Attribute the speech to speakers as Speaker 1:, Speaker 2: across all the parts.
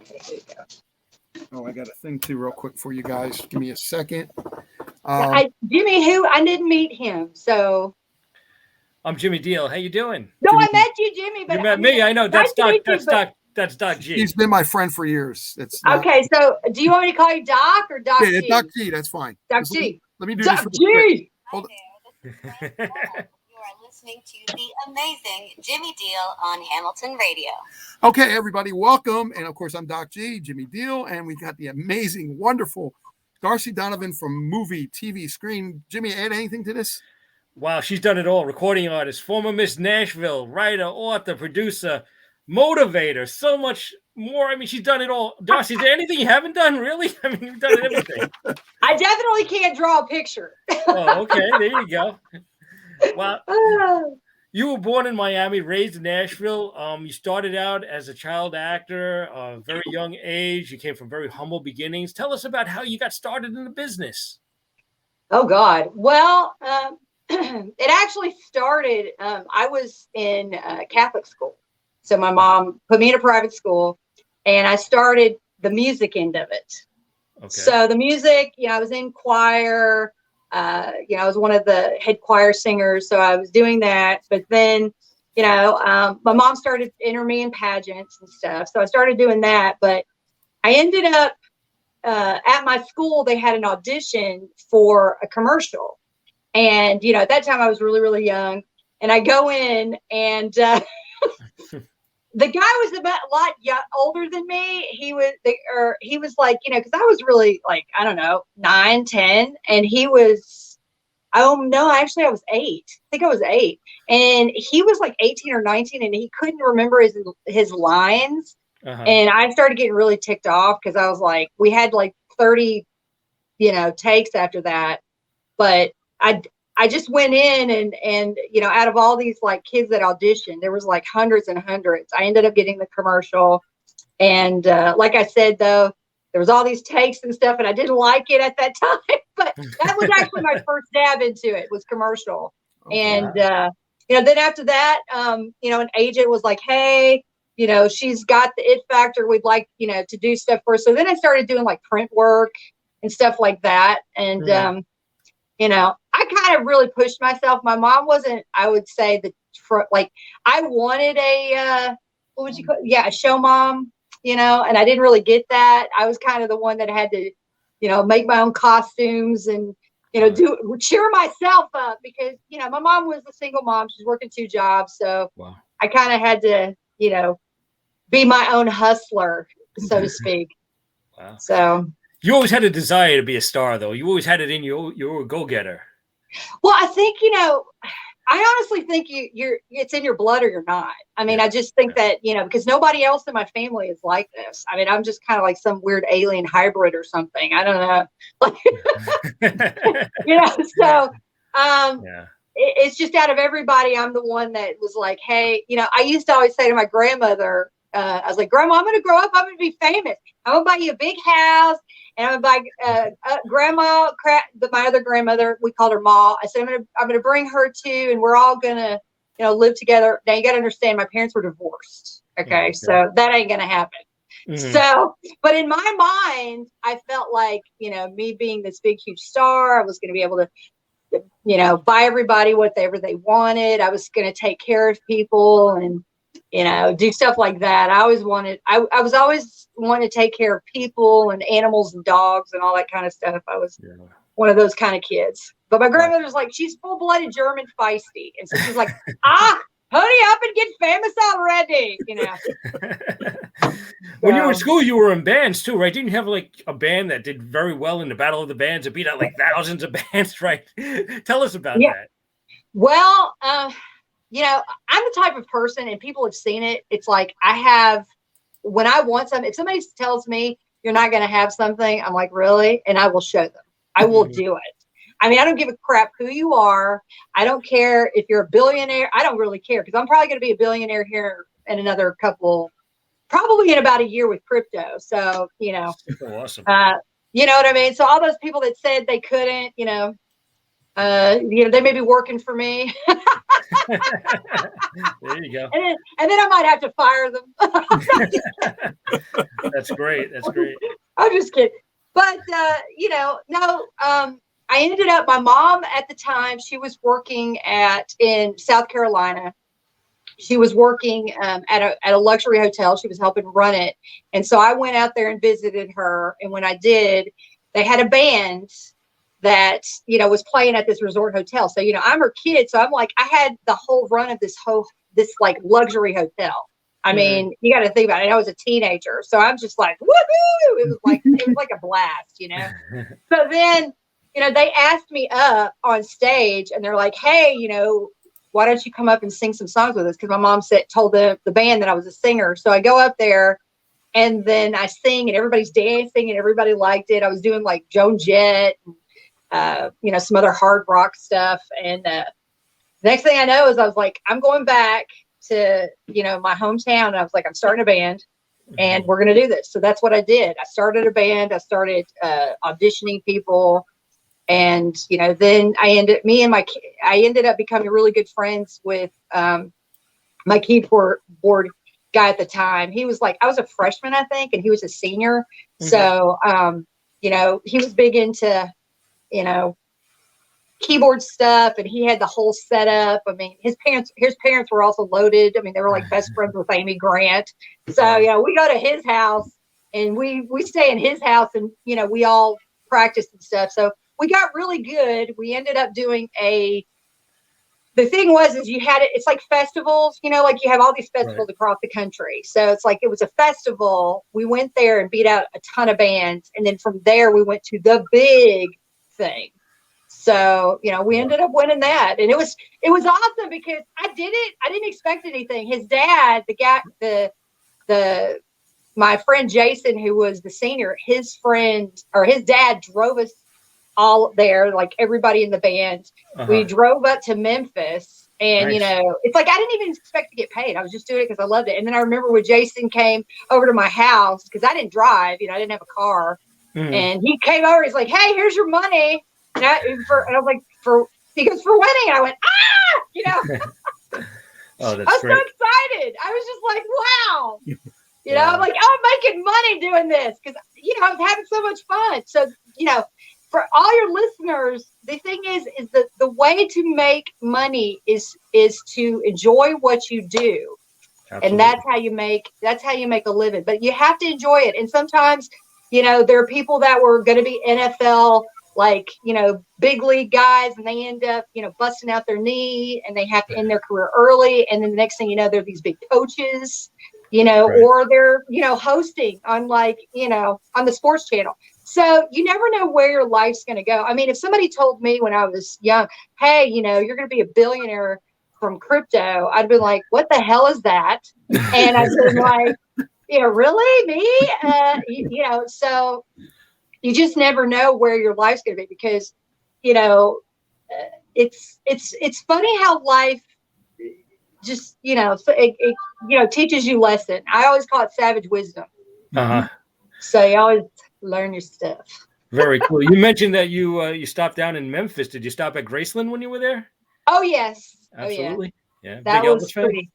Speaker 1: There you go.
Speaker 2: Oh, I got a thing too, real quick for you guys. Give me a second.
Speaker 1: Jimmy, who I didn't meet him, so
Speaker 3: I'm Jimmy Diele. How you doing?
Speaker 1: no,
Speaker 2: Jimmy
Speaker 1: I met you, Jimmy. But
Speaker 3: you met me. I know.
Speaker 1: nice
Speaker 3: That's
Speaker 1: to
Speaker 3: Doc.
Speaker 1: meet you,
Speaker 3: That's Doc. That's Doc G.
Speaker 2: He's been my friend for years. It's not,
Speaker 1: okay. So, do you want me to call you Doc or Doc
Speaker 2: yeah,
Speaker 1: G?
Speaker 2: Doc G. That's fine.
Speaker 1: Doc
Speaker 2: Just
Speaker 1: G.
Speaker 2: Let me do
Speaker 1: Doc
Speaker 2: this real quick.
Speaker 1: G.
Speaker 2: Hold
Speaker 4: Hi there, this is Brad Paul. You are listening to the amazing Jimmy Diele on Hamilton Radio.
Speaker 2: Okay, everybody, welcome. And of course, I'm Doc G, Jimmy Diele, and we got the amazing, wonderful Darcy Donovan from movie, TV, screen. Jimmy, add anything to this?
Speaker 3: Wow, she's done it all. Recording artist, former Miss Nashville, writer, author, producer, motivator, so much more. I mean, she's done it all. Darcy, is there anything you haven't done, really? I mean, you've done everything.
Speaker 1: I definitely can't draw a picture.
Speaker 3: Oh, okay. There you go. Well, you were born in Miami, raised in Nashville. You started out as a child actor, a very young age. You came from very humble beginnings. Tell us about how you got started in the business.
Speaker 1: Oh, God. Well, it actually started, I was in Catholic school. So my mom put me in a private school, and I started the music end of it. Okay. So the music, I was in choir. I was one of the head choir singers, so I was doing that. But then, my mom started entering me in pageants and stuff, so I started doing that. But I ended up at my school. They had an audition for a commercial, and at that time I was really, really young, and I go in, and the guy was about a lot older than me. He was like, because I was really like, I don't know, 9, 10. And he was, oh no, actually I was 8. I think I was 8. And he was like 18 or 19, and he couldn't remember his lines. Uh-huh. And I started getting really ticked off because I was like, we had like 30, takes after that. But I just went in and out of all these like kids that auditioned, there was like hundreds and hundreds. I ended up getting the commercial. And like I said, though, there was all these takes and stuff, and I didn't like it at that time. But that was actually my first dab into it, was commercial. Okay. And, then after that, an agent was like, hey, she's got the it factor. We'd like, to do stuff for her. So then I started doing like print work and stuff like that. And, I kind of really pushed myself. My mom wasn't, I would say, I wanted a show mom, and I didn't really get that. I was kind of the one that had to, make my own costumes and, cheer myself up because, my mom was a single mom. She's working 2 jobs. So wow. I kind of had to, be my own hustler, so to speak.
Speaker 3: Wow.
Speaker 1: So
Speaker 3: you always had a desire to be a star, though. You always had it in you. You were a go-getter.
Speaker 1: Well, I think, I honestly think it's in your blood or you're not. I mean, I just think that, because nobody else in my family is like this. I mean, I'm just kind of like some weird alien hybrid or something. I don't know. So it's just out of everybody, I'm the one that was like, hey, I used to always say to my grandmother, I was like, Grandma, I'm going to grow up. I'm going to be famous. I'm going to buy you a big house. And I'm going to buy Grandma, my other grandmother, we called her Ma. I said, I'm going to bring her too. And we're all going to, live together. Now you got to understand, my parents were divorced. Okay. So that ain't going to happen. Mm-hmm. So, but in my mind, I felt like, me being this big, huge star, I was going to be able to, buy everybody whatever they wanted. I was going to take care of people and, do stuff like that. I always wanted, I was always wanting to take care of people and animals and dogs and all that kind of stuff. I was one of those kind of kids. But my grandmother's like, she's full-blooded German feisty. And so she's like, hurry up and get famous already,
Speaker 3: When you were in school, you were in bands too, right? Didn't you have like a band that did very well in the Battle of the Bands? It beat out like thousands of bands, right? Tell us about that.
Speaker 1: Well, I'm the type of person, and people have seen it. It's like when I want something, if somebody tells me you're not going to have something, I'm like, really? And I will show them. I will do it. I mean, I don't give a crap who you are. I don't care if you're a billionaire. I don't really care because I'm probably going to be a billionaire here in another probably in about a year with crypto. So,
Speaker 3: awesome.
Speaker 1: You know what I mean? So all those people that said they couldn't, They may be working for me.
Speaker 3: There you go.
Speaker 1: And then I might have to fire them.
Speaker 3: That's great. That's great.
Speaker 1: I'm just kidding. But, no, I ended up, my mom at the time, she was working in South Carolina. She was working at a luxury hotel. She was helping run it. And so I went out there and visited her. And when I did, they had a band that, was playing at this resort hotel. So, I'm her kid. So I'm like, I had the whole run of this like luxury hotel. I mean, you got to think about it. I was a teenager. So I'm just like, woohoo! It was like a blast, So then, they asked me up on stage and they're like, hey, why don't you come up and sing some songs with us? Because my mom told the band that I was a singer. So I go up there and then I sing and everybody's dancing and everybody liked it. I was doing like Joan Jett, and, some other hard rock stuff. And next thing I know is I was like, I'm going back to, my hometown. And I was like, I'm starting a band and we're going to do this. So that's what I did. I started a band. I started auditioning people. And, then I ended up becoming really good friends with my keyboard guy at the time. He was like, I was a freshman, I think, and he was a senior. So, he was big into, keyboard stuff, and he had the whole setup. I mean, his parents were also loaded. I mean, they were like best friends with Amy Grant. So, we go to his house and we stay in his house and, we all practice and stuff. So we got really good. We ended up doing the thing is you had it's like festivals, like you have all these festivals across the country. So it's like, it was a festival. We went there and beat out a ton of bands. And then from there, we went to the big thing. So, we ended up winning that. And it was awesome because I didn't expect anything. His dad, my friend Jason, who was the senior, his dad drove us all there, like everybody in the band. We drove up to Memphis and,
Speaker 3: Nice.
Speaker 1: It's like, I didn't even expect to get paid. I was just doing it because I loved it. And then I remember when Jason came over to my house, because I didn't drive, I didn't have a car. And he came over, he's like, hey, here's your money. And I was like, he goes, for winning. And I went,
Speaker 3: Oh, that's
Speaker 1: I was
Speaker 3: great.
Speaker 1: so excited. I was just like, wow. I'm like, oh, I'm making money doing this because, I was having so much fun. So, for all your listeners, the thing is that the way to make money is to enjoy what you do. Absolutely. And that's how you make a living. But you have to enjoy it. And sometimes, there are people that were going to be NFL, like, big league guys, and they end up, busting out their knee and they have to end their career early. And then the next thing you know, they're these big coaches, or they're, hosting on like, on the sports channel. So you never know where your life's going to go. I mean, if somebody told me when I was young, hey, you're going to be a billionaire from crypto, I'd be like, what the hell is that? And I'd be like, really? Me? So you just never know where your life's going to be because, it's funny how life just, it teaches you lesson. I always call it savage wisdom. So you always learn your stuff.
Speaker 3: Very cool. You mentioned that you stopped down in Memphis. Did you stop at Graceland when you were there?
Speaker 1: Oh, yes.
Speaker 3: Absolutely. Yeah.
Speaker 1: That
Speaker 3: Big
Speaker 1: was
Speaker 3: Elvis fan?
Speaker 1: pretty.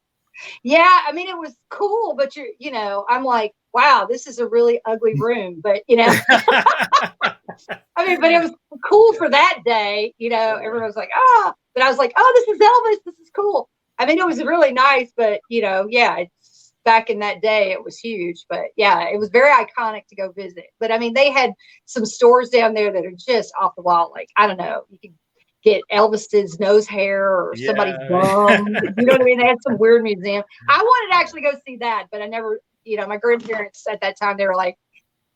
Speaker 1: Yeah. I mean, it was cool, but I'm like, wow, this is a really ugly room, but I mean, but it was cool for that day. Everyone was like, but I was like, oh, this is Elvis. This is cool. I mean, it was really nice, but it's back in that day, it was huge, but yeah, it was very iconic to go visit. But I mean, they had some stores down there that are just off the wall. Like, I don't know, you could get Elvis's nose hair or somebody's bum. You know what I mean? They had some weird museum. I wanted to actually go see that, but I never, my grandparents at that time, they were like,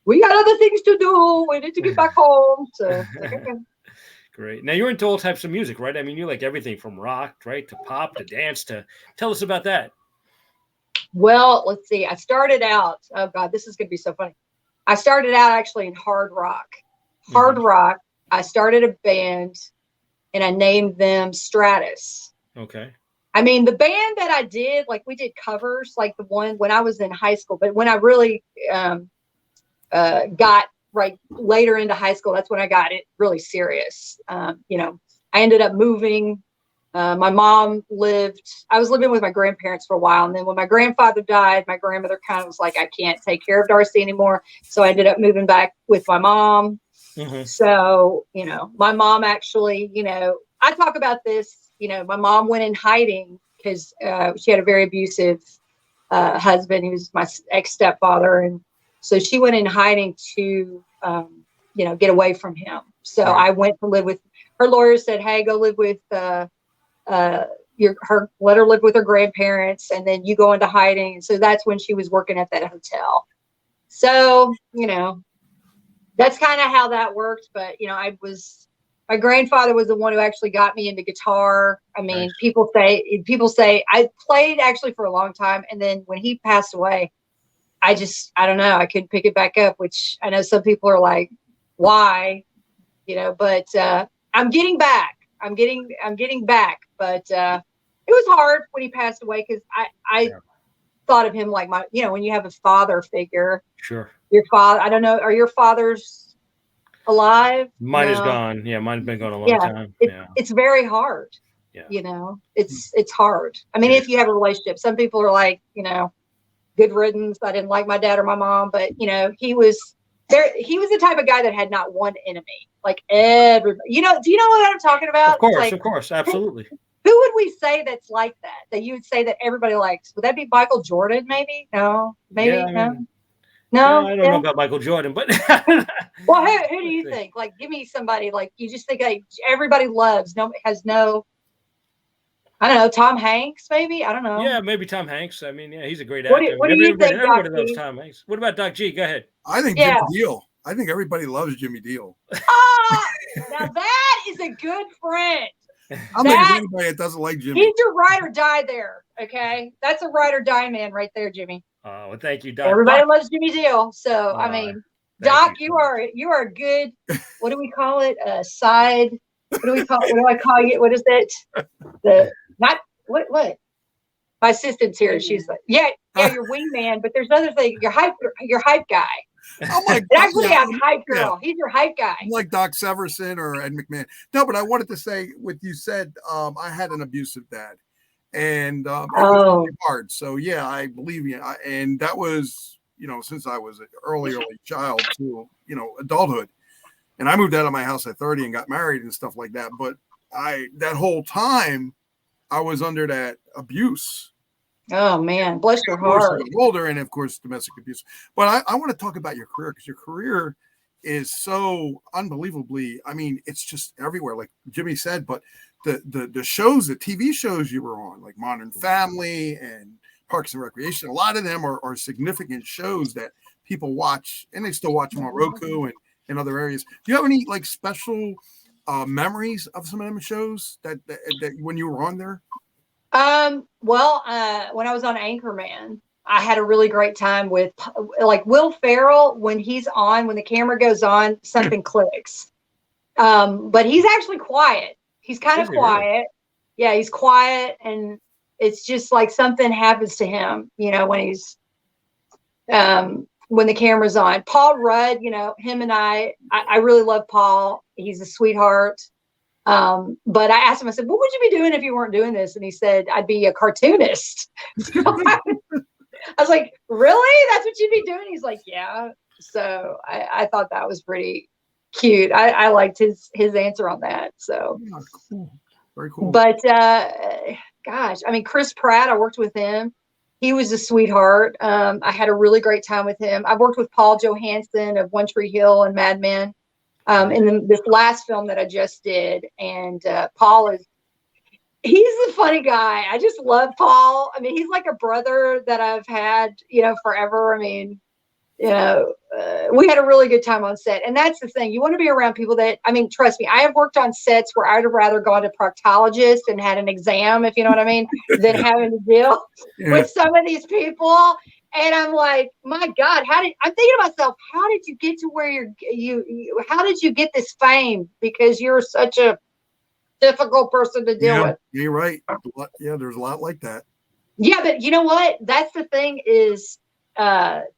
Speaker 1: we got other things to do. We need to get back home. So, okay.
Speaker 3: Great. Now you're into all types of music, right? I mean, you like everything from rock, right, to pop, to dance, tell us about that.
Speaker 1: Well, let's see. I started out, oh God, this is going to be so funny. I started out actually in hard rock. Rock. I started a band and I named them Stratus.
Speaker 3: Okay.
Speaker 1: I mean, the band that I did, like we did covers, like the one when I was in high school, but when I really got right later into high school, that's when I got it really serious. I I ended up moving. My mom I was living with my grandparents for a while. And then when my grandfather died, my grandmother kind of was like, I can't take care of Darcy anymore. So I ended up moving back with my mom.
Speaker 3: Mm-hmm.
Speaker 1: So, my mom actually, I talk about this, my mom went in hiding because she had a very abusive husband. He was my ex-stepfather. And so she went in hiding to, get away from him. So I went to live with, her lawyer said, hey, go live with, let her live with her grandparents, and then you go into hiding. And so that's when she was working at that hotel. So, that's kind of how that worked. But, my grandfather was the one who actually got me into guitar. I mean,
Speaker 3: Nice.
Speaker 1: people say I played actually for a long time. And then when he passed away, I don't know, I couldn't pick it back up, which I know some people are like, why, but, I'm getting back. I'm getting back, but it was hard when he passed away because I thought of him like when you have a father figure.
Speaker 3: Sure.
Speaker 1: Your father, I don't know, are your fathers alive?
Speaker 3: Mine is
Speaker 1: No.
Speaker 3: gone. Yeah, mine's been gone a long time.
Speaker 1: It's very hard.
Speaker 3: Yeah.
Speaker 1: It's hard. I mean, if you have a relationship, some people are like, good riddance. I didn't like my dad or my mom, but he was the type of guy that had not one enemy. Like everybody, do you know what I'm talking about?
Speaker 3: Of course, absolutely.
Speaker 1: Who would we say that's like that? That you would say that everybody likes? Would that be Michael Jordan? Maybe? No. Maybe?
Speaker 3: Yeah,
Speaker 1: no.
Speaker 3: I don't know about Michael Jordan, but
Speaker 1: well, who do you think? Like, give me somebody like you just think like everybody loves. I don't know, Tom Hanks, maybe? I don't know.
Speaker 3: Yeah, maybe Tom Hanks. I mean, he's a great actor.
Speaker 1: What do you think,
Speaker 3: everybody
Speaker 1: Doc
Speaker 3: loves
Speaker 1: G?
Speaker 3: Tom Hanks. What about Doc G? Go ahead.
Speaker 2: I think Jimmy Deal. I think everybody loves Jimmy Deal.
Speaker 1: Now that is a good friend.
Speaker 2: I think anybody that doesn't like Jimmy.
Speaker 1: He's your ride or die there. Okay, that's a ride or die man right there, Jimmy.
Speaker 3: Well, thank you, Doc.
Speaker 1: Everybody loves Jimmy Deal. So I mean, Doc, you are a good. What do we call it? Side. What do we call? What do I call you? What is it? What? My assistant's here. She's like, yeah, you're wingman, but there's another thing. You're hype guy.
Speaker 2: Oh my God.
Speaker 1: Actually, I'm hype girl. He's your hype guy.
Speaker 2: I'm like Doc Severson or Ed McMahon. No, but I wanted to say what you said. I had an abusive dad, and it was really hard. So yeah, I believe you. And that was, since I was an early child to adulthood, and I moved out of my house at 30 and got married and stuff like that. But that whole time I was under that abuse.
Speaker 1: Oh man, bless your heart.
Speaker 2: Older, and of course domestic abuse. But I want to talk about your career, because your career is so unbelievably, I mean, it's just everywhere, like Jimmy said. But the shows, the TV shows you were on, like Modern Family and Parks and Recreation, a lot of them are significant shows that people watch, and they still watch them on Roku and other areas. Do you have any like special memories of some of them shows that when you were on there?
Speaker 1: Well, when I was on Anchorman, I had a really great time with like Will Ferrell. When he's on, when the camera goes on, something clicks. But he's actually quiet. He's kind of quiet. Really? Yeah, he's quiet, and it's just like something happens to him, when he's, when the camera's on. Paul Rudd, him and I really love Paul. He's a sweetheart. But I asked him, I said, what would you be doing if you weren't doing this? And he said, I'd be a cartoonist. I was like, really? That's what you'd be doing? He's like, yeah. So I thought that was pretty cute. I liked his answer on that. So
Speaker 2: yeah, cool. Very cool.
Speaker 1: But gosh, I mean, Chris Pratt, I worked with him. He was a sweetheart. I had a really great time with him. I've worked with Paul Johansson of One Tree Hill and Mad Men. In this last film that I just did. And Paul he's a funny guy. I just love Paul. I mean, he's like a brother that I've had, forever. I mean, we had a really good time on set. And that's the thing. You want to be around people that, I mean, trust me, I have worked on sets where I'd have rather gone to proctologist and had an exam, if you know what I mean, than having to deal with some of these people. And I'm like, my God, I'm thinking to myself, how did you get to where how did you get this fame? Because you're such a difficult person to deal with.
Speaker 2: You're right. Yeah, there's a lot like that.
Speaker 1: Yeah, but you know what? That's the thing is,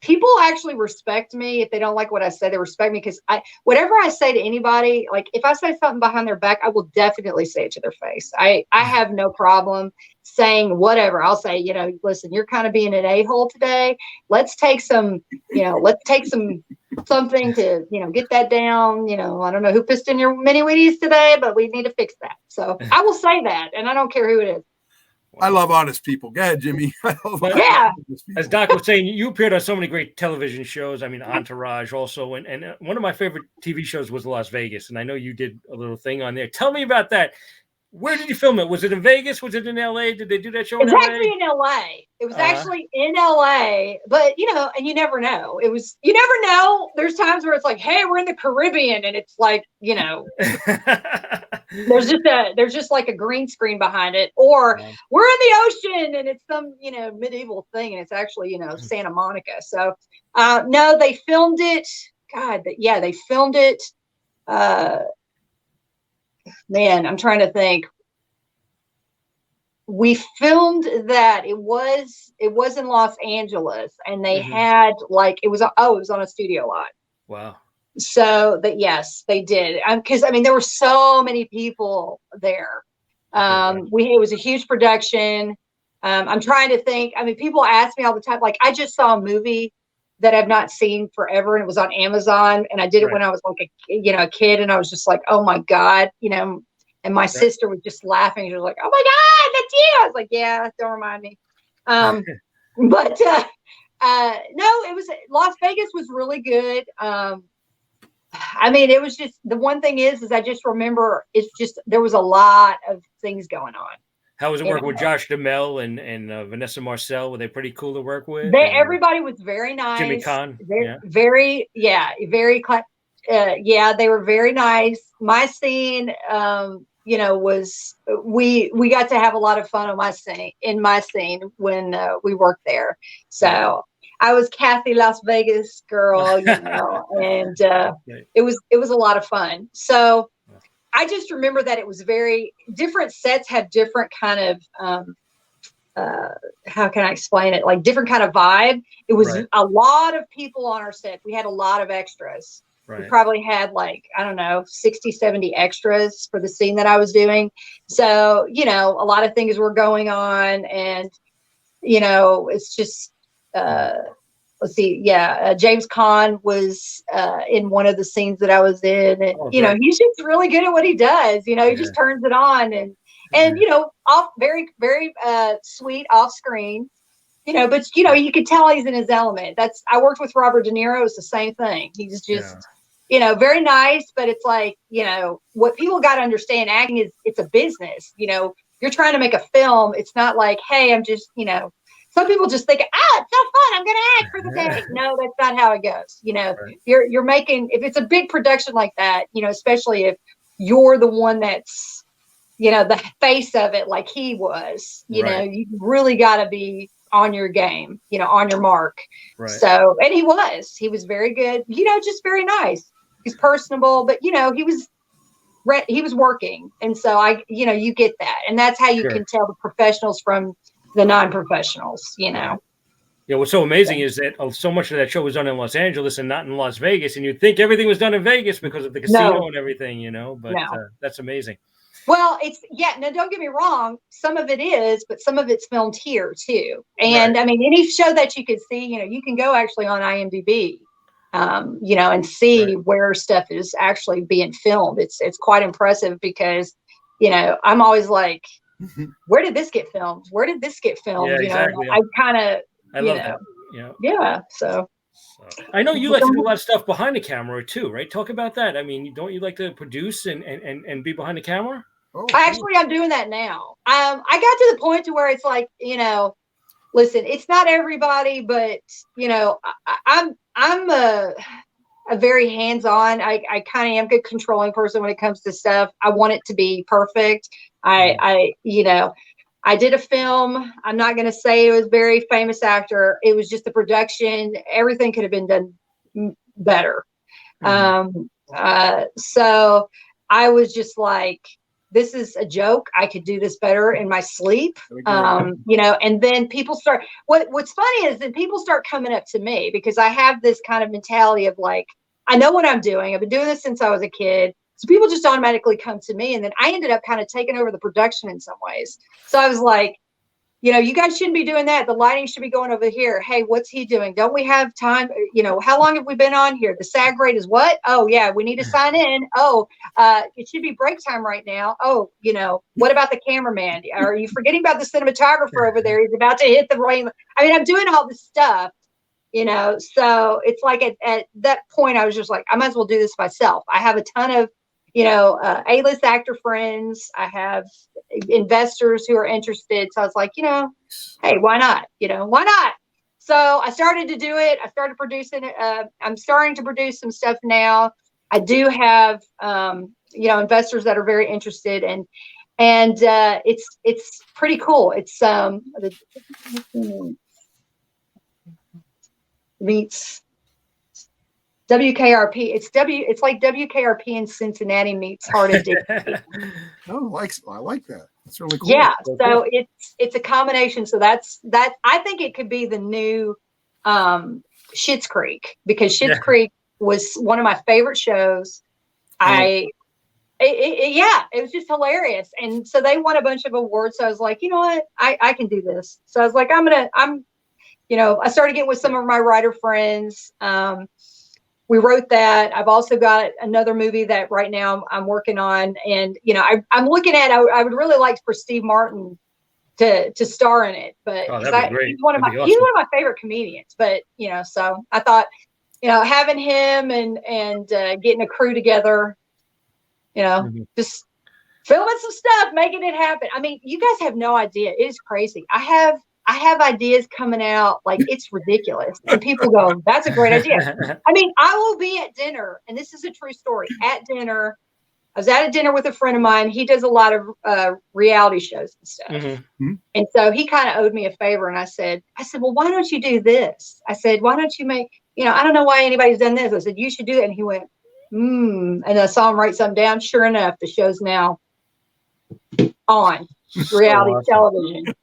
Speaker 1: people actually respect me. If they don't like what I say, they respect me because whatever I say to anybody, like if I say something behind their back, I will definitely say it to their face. I have no problem saying whatever. I'll say, listen, you're kind of being an a-hole today. Let's take something to, get that down. I don't know who pissed in your mini wheaties today, but we need to fix that. So I will say that, and I don't care who it is.
Speaker 2: I love honest people. Go ahead, Jimmy.
Speaker 1: Yeah.
Speaker 3: As Doc was saying, you appeared on so many great television shows. I mean, Entourage also. And one of my favorite TV shows was Las Vegas. And I know you did a little thing on there. Tell me about that. Where did you film it? Was it in Vegas? Was it in LA? Did they do that show in LA?
Speaker 1: It was actually in LA. It was actually in LA, but and you never know. You never know. There's times where it's like, hey, we're in the Caribbean, and it's like, there's just like a green screen behind it, or we're in the ocean and it's some, medieval thing, and it's actually, Santa Monica. So no, they filmed it. God, they filmed it. Man, I'm trying to think. We filmed that. It was in Los Angeles, and they had it was on a studio lot.
Speaker 3: Wow.
Speaker 1: So yes, they did. Because there were so many people there. It was a huge production. I'm trying to think. People ask me all the time. Like, I just saw a movie that I've not seen forever, and it was on Amazon, and I did it when I was like a kid, and I was just like, oh my God, and my sister was just laughing. She was like, oh my God, that's you. I was like, yeah, don't remind me. But no, it was, Las Vegas was really good. It was just, the one thing is I just remember there was a lot of things going on.
Speaker 3: How was it working with Josh Duhamel and Vanessa Marcel? Were they pretty cool to work with?
Speaker 1: Everybody was very nice.
Speaker 3: Jimmy Caan.
Speaker 1: Very, they were very nice. My scene, was we got to have a lot of fun on my scene when we worked there. So I was Kathy Las Vegas girl, and it was a lot of fun. So I just remember that it was very different. Sets have different kind of how can I explain it? Like different kind of vibe. It was a lot of people on our set. We had a lot of extras. Right. We probably had 60, 70 extras for the scene that I was doing. So, a lot of things were going on, and, it's just, let's see. Yeah. James Caan was in one of the scenes that I was in, and, he's just really good at what he does. He just turns it on and off, very, very sweet off screen. But you could tell he's in his element. I worked with Robert De Niro. It's the same thing. He's just, very nice, but it's like, what people got to understand, acting it's a business. You're trying to make a film. It's not like, hey, I'm just, some people just think, it's so fun, I'm going to act for the day. No, that's not how it goes. You're making, if it's a big production like that, especially if you're the one that's, the face of it, like he was, you really got to be on your game, on your mark. Right. So, and he was very good, just very nice. He's personable, but he was working. And so you get that. And that's how you can tell the professionals from the non-professionals, Yeah.
Speaker 3: What's so amazing is that so much of that show was done in Los Angeles and not in Las Vegas. And you'd think everything was done in Vegas because of the casino and everything, but that's amazing.
Speaker 1: Well, no, don't get me wrong. Some of it is, but some of it's filmed here too. And any show that you can see, you can go actually on IMDb, and see where stuff is actually being filmed. It's quite impressive because, I'm always like, where did this get filmed? Where did this get filmed?
Speaker 3: Yeah, exactly.
Speaker 1: I kind of,
Speaker 3: I love that.
Speaker 1: Yeah. So
Speaker 3: I know you like to do a lot of stuff behind the camera too, right? Talk about that. Don't you like to produce and be behind the camera?
Speaker 1: Actually, I'm doing that now. I got to the point to where it's like, listen, it's not everybody, but I'm a very hands-on. I kind of am a good controlling person when it comes to stuff. I want it to be perfect. I did a film. I'm not going to say it was a very famous actor. It was just the production. Everything could have been done better. So I was just like, this is a joke. I could do this better in my sleep. And then people start, what's funny is that people start coming up to me because I have this kind of mentality of like, I know what I'm doing. I've been doing this since I was a kid. So people just automatically come to me. And then I ended up kind of taking over the production in some ways. So I was like, you guys shouldn't be doing that. The lighting should be going over here. Hey, what's he doing? Don't we have time? How long have we been on here? The SAG rate is what? Oh, yeah, we need to sign in. Oh, it should be break time right now. Oh, what about the cameraman? Are you forgetting about the cinematographer over there? He's about to hit the rain. I mean, I'm doing all this stuff, so it's like at that point, I was just like, I might as well do this myself. I have a ton of A-list actor friends. I have investors who are interested. So I was like, hey, why not? Why not? So I started to do it. I started producing it. I'm starting to produce some stuff now. I do have, investors that are very interested, and it's pretty cool. It's meets WKRP. It's like WKRP in Cincinnati meets Heart of Dixie.
Speaker 2: Oh, I like that. That's really cool.
Speaker 1: Yeah. So it's a combination. So that's I think it could be the new Schitt's Creek, because Schitt's Creek was one of my favorite shows. It was just hilarious. And so they won a bunch of awards. So I was like, you know what? I can do this. So I was like, I started getting with some of my writer friends. We wrote that. I've also got another movie that right now I'm working on. And, I'm looking at, I would really like for Steve Martin to star in it, but he's one of my favorite comedians, but, so I thought, having him and getting a crew together, just filming some stuff, making it happen. I mean, you guys have no idea. It is crazy. I have ideas coming out, like it's ridiculous. And people go, that's a great idea. I mean, I will be at dinner, and this is a true story. At dinner, I was at a dinner with a friend of mine. He does a lot of reality shows and stuff. Mm-hmm. And so he kind of owed me a favor. And I said, well, why don't you do this? I said, why don't you make, I don't know why anybody's done this. I said, you should do it. And he went, And I saw him write something down. Sure enough, the show's now on reality television.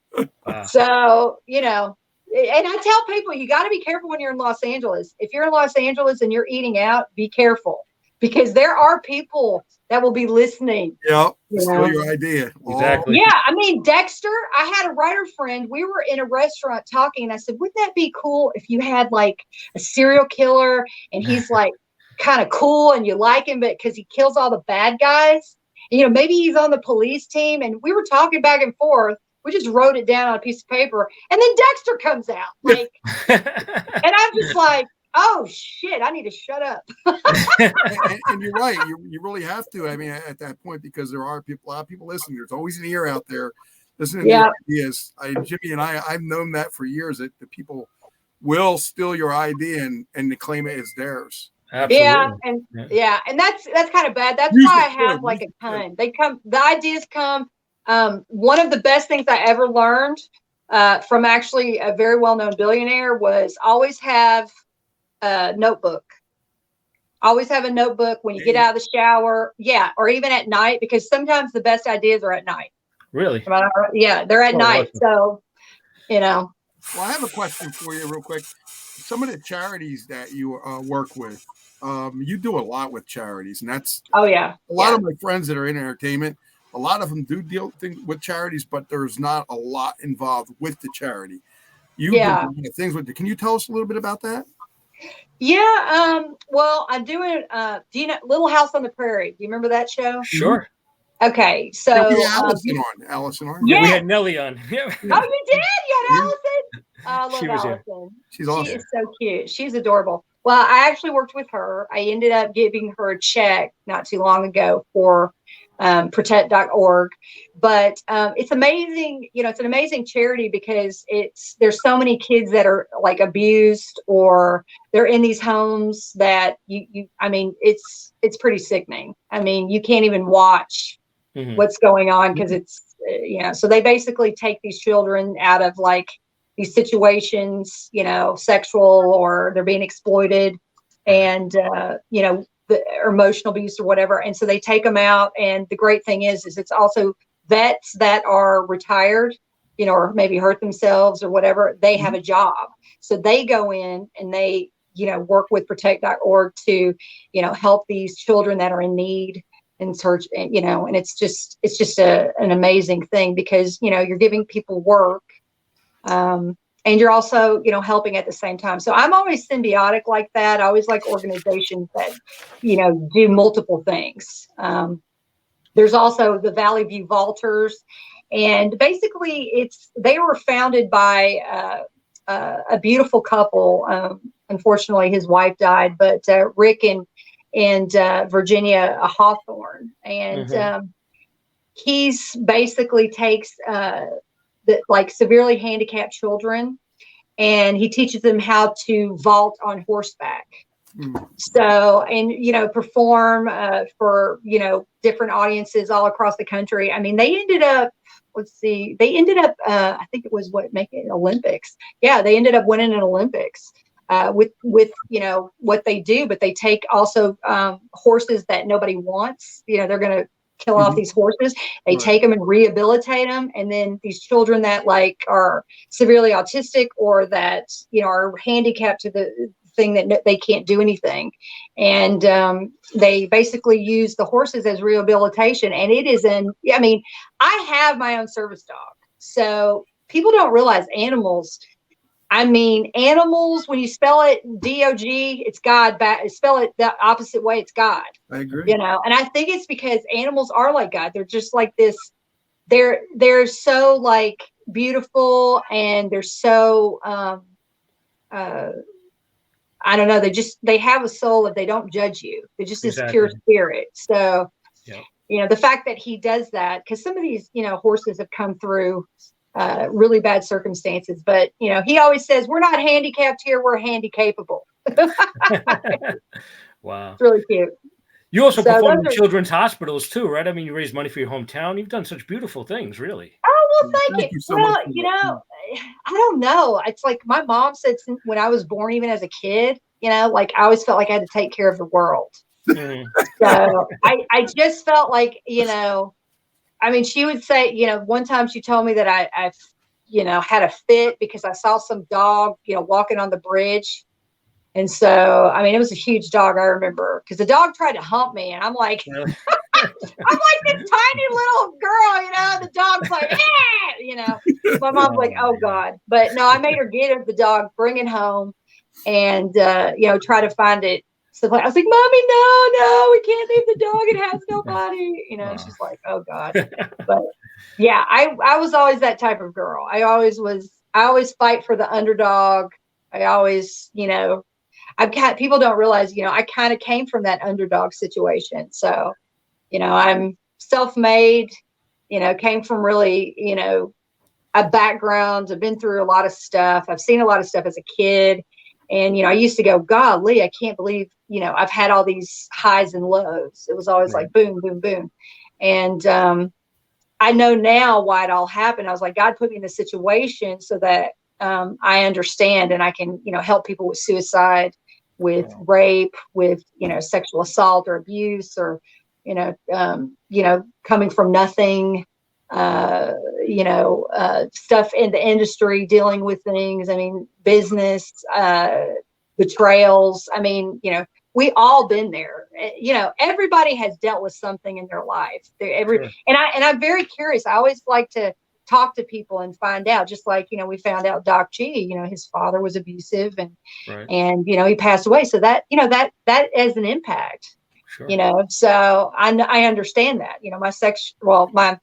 Speaker 1: So, and I tell people, you got to be careful when you're in Los Angeles. If you're in Los Angeles and you're eating out, be careful, because there are people that will be listening.
Speaker 2: Yeah, steal your idea.
Speaker 3: Exactly.
Speaker 1: Yeah, I mean, Dexter, I had a writer friend. We were in a restaurant talking, and I said, wouldn't that be cool if you had like a serial killer and he's like kind of cool and you like him, but because he kills all the bad guys, maybe he's on the police team. And we were talking back and forth. We just wrote it down on a piece of paper, and then Dexter comes out, like, and I'm just like, oh shit, I need to shut up.
Speaker 2: and you're right. You really have to. I mean, at that point, because there are a lot of people listening. There's always an ear out there listening to your ideas. Jimmy and I've known that for years, that the people will steal your idea and to claim it as theirs.
Speaker 3: Absolutely.
Speaker 1: And that's kind of bad. That's why I have like a ton. The ideas come. One of the best things I ever learned from actually a very well-known billionaire was always have a notebook. Always have a notebook when you get out of the shower. Yeah. Or even at night, because sometimes the best ideas are at night.
Speaker 3: Really?
Speaker 1: Yeah. They're at night. So,
Speaker 2: Well, I have a question for you real quick. Some of the charities that you work with, you do a lot with charities, and that's
Speaker 1: a
Speaker 2: lot of my friends that are in entertainment. A lot of them do deal with charities, but there's not a lot involved with the charity. You do things with it. Can you tell us a little bit about that?
Speaker 1: Yeah. Well, I'm doing. Do you know Little House on the Prairie? Do you remember that show?
Speaker 3: Sure.
Speaker 1: Okay. So
Speaker 2: we had Allison on.
Speaker 3: Yeah, we had Nellie on.
Speaker 1: Oh, you did? You had Allison? I love Allison.
Speaker 2: She's awesome.
Speaker 1: She is so cute. She's adorable. Well, I actually worked with her. I ended up giving her a check not too long ago for protect.org, but it's amazing. It's an amazing charity because there's so many kids that are like abused, or they're in these homes that it's pretty sickening. I mean, you can't even watch what's going on because it's so they basically take these children out of like these situations, sexual, or they're being exploited. And, the emotional abuse or whatever. And so they take them out. And the great thing is it's also vets that are retired, or maybe hurt themselves or whatever. They have a job. So they go in and they, work with protect.org to, help these children that are in need and search, and it's just an amazing thing because, you're giving people work. And you're also, helping at the same time. So I'm always symbiotic like that. I always like organizations that, do multiple things. There's also the Valley View Vaulters. And basically they were founded by a beautiful couple. Unfortunately, his wife died, but Rick and Virginia Hawthorne. And he's basically takes severely handicapped children, and he teaches them how to vault on horseback. So, and, perform for, different audiences all across the country. I mean, they ended up, I think it was making Olympics. Yeah, they ended up winning an Olympics with what they do, but they take also horses that nobody wants. They're going to kill off these horses. They take them and rehabilitate them. And then these children that are severely autistic or that, are handicapped to the thing that they can't do anything. And they basically use the horses as rehabilitation. And it is I have my own service dog. So people don't realize animals, when you spell it D-O-G, it's God. Spell it the opposite way, it's God.
Speaker 2: I agree.
Speaker 1: And I think it's because animals are like God. They're just like this. They're so beautiful, and they're so I don't know. They have a soul that they don't judge you. They're just this pure spirit. So, the fact that he does that, because some of these, horses have come through really bad circumstances, but, he always says, we're not handicapped here. We're handy-capable.
Speaker 3: Wow.
Speaker 1: It's really cute.
Speaker 3: You also perform in children's hospitals too, right? I mean, you raise money for your hometown. You've done such beautiful things, really.
Speaker 1: Oh, well, thank you.
Speaker 2: So
Speaker 1: well, I don't know. It's like my mom said when I was born, even as a kid, I always felt like I had to take care of the world. So I just felt like, she would say, one time she told me that I had a fit because I saw some dog, walking on the bridge. And so, it was a huge dog. I remember because the dog tried to hump me, and I'm like, I'm like this tiny little girl, the dog's like, my mom's like, oh God. But no, I made her get the dog, bring it home, and, try to find it. So I was like, Mommy, no, we can't leave the dog. It has nobody. She's like, oh God. But yeah, I was always that type of girl. I always fight for the underdog. I always, people don't realize, I kind of came from that underdog situation. So, I'm self-made, came from really, a background. I've been through a lot of stuff. I've seen a lot of stuff as a kid. And, I used to go, golly, I can't believe, I've had all these highs and lows. It was always like boom, boom, boom. And I know now why it all happened. I was like, God put me in a situation so that I understand and I can, help people with suicide, with rape, with, sexual assault or abuse or, coming from nothing, stuff in the industry, dealing with things. Business, betrayals. We all been there. Everybody has dealt with something in their life. And I'm very curious. I always like to talk to people and find out, just like, we found out Doc G, his father was abusive and he passed away. So that has an impact, so I understand that, my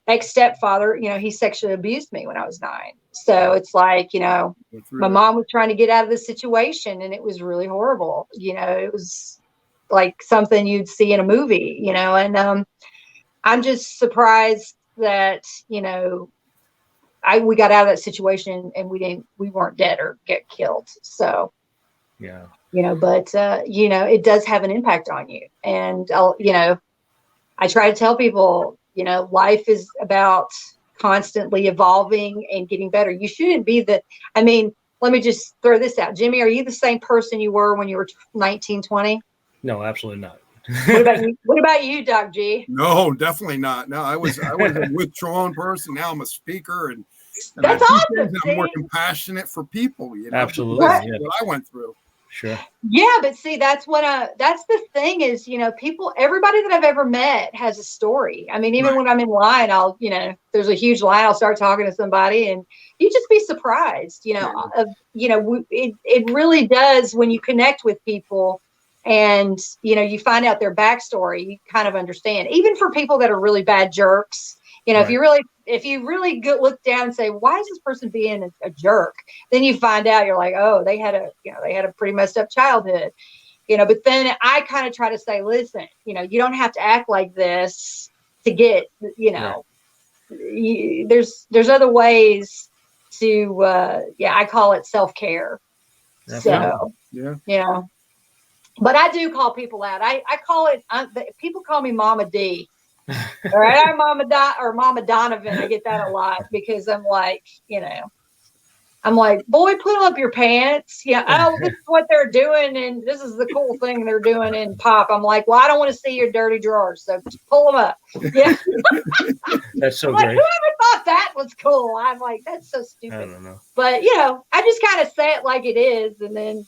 Speaker 1: ex-stepfather, he sexually abused me when I was 9. So it's like, my mom was trying to get out of the situation and it was really horrible. It was like something you'd see in a movie, and I'm just surprised that, we got out of that situation and we weren't dead or get killed. So, but, it does have an impact on you. And, I try to tell people, life is about constantly evolving and getting better. You shouldn't be let me just throw this out. Jimmy, are you the same person you were when you were 19, 20?
Speaker 3: No, absolutely not.
Speaker 1: What about you, Doc G?
Speaker 2: No, definitely not. No, I was a withdrawn person. Now I'm a speaker, and I
Speaker 1: That's
Speaker 2: do
Speaker 1: awesome.
Speaker 2: things. I'm more compassionate for people. You know,
Speaker 3: Absolutely,
Speaker 2: because
Speaker 3: yeah.
Speaker 2: what I went through.
Speaker 3: Sure.
Speaker 1: Yeah, but see, that's the thing is, everybody that I've ever met has a story. I mean, even
Speaker 2: Right.
Speaker 1: when I'm in line, there's a huge line, I'll start talking to somebody and you just be surprised, it really does when you connect with people and, you find out their backstory, you kind of understand, even for people that are really bad jerks,
Speaker 3: Right.
Speaker 1: if you really look down and say, why is this person being a jerk? Then you find out, you're like, oh, they had a pretty messed up childhood, but then I kind of try to say, listen, you don't have to act like this to get, there's other ways to, I call it self-care. So,
Speaker 2: yeah.
Speaker 1: But I do call people out. I call it, people call me Mama D. All right, I'm Mama Donovan. I get that a lot because I'm like, boy, put up your pants. Yeah, oh, this is what they're doing, and this is the cool thing they're doing in pop. I'm like, well, I don't want to see your dirty drawers, so pull them up. Yeah,
Speaker 3: that's so
Speaker 1: like,
Speaker 3: great.
Speaker 1: whoever thought that was cool? I'm like, that's so stupid.
Speaker 3: I don't know,
Speaker 1: but I just kind of say it like it is, and then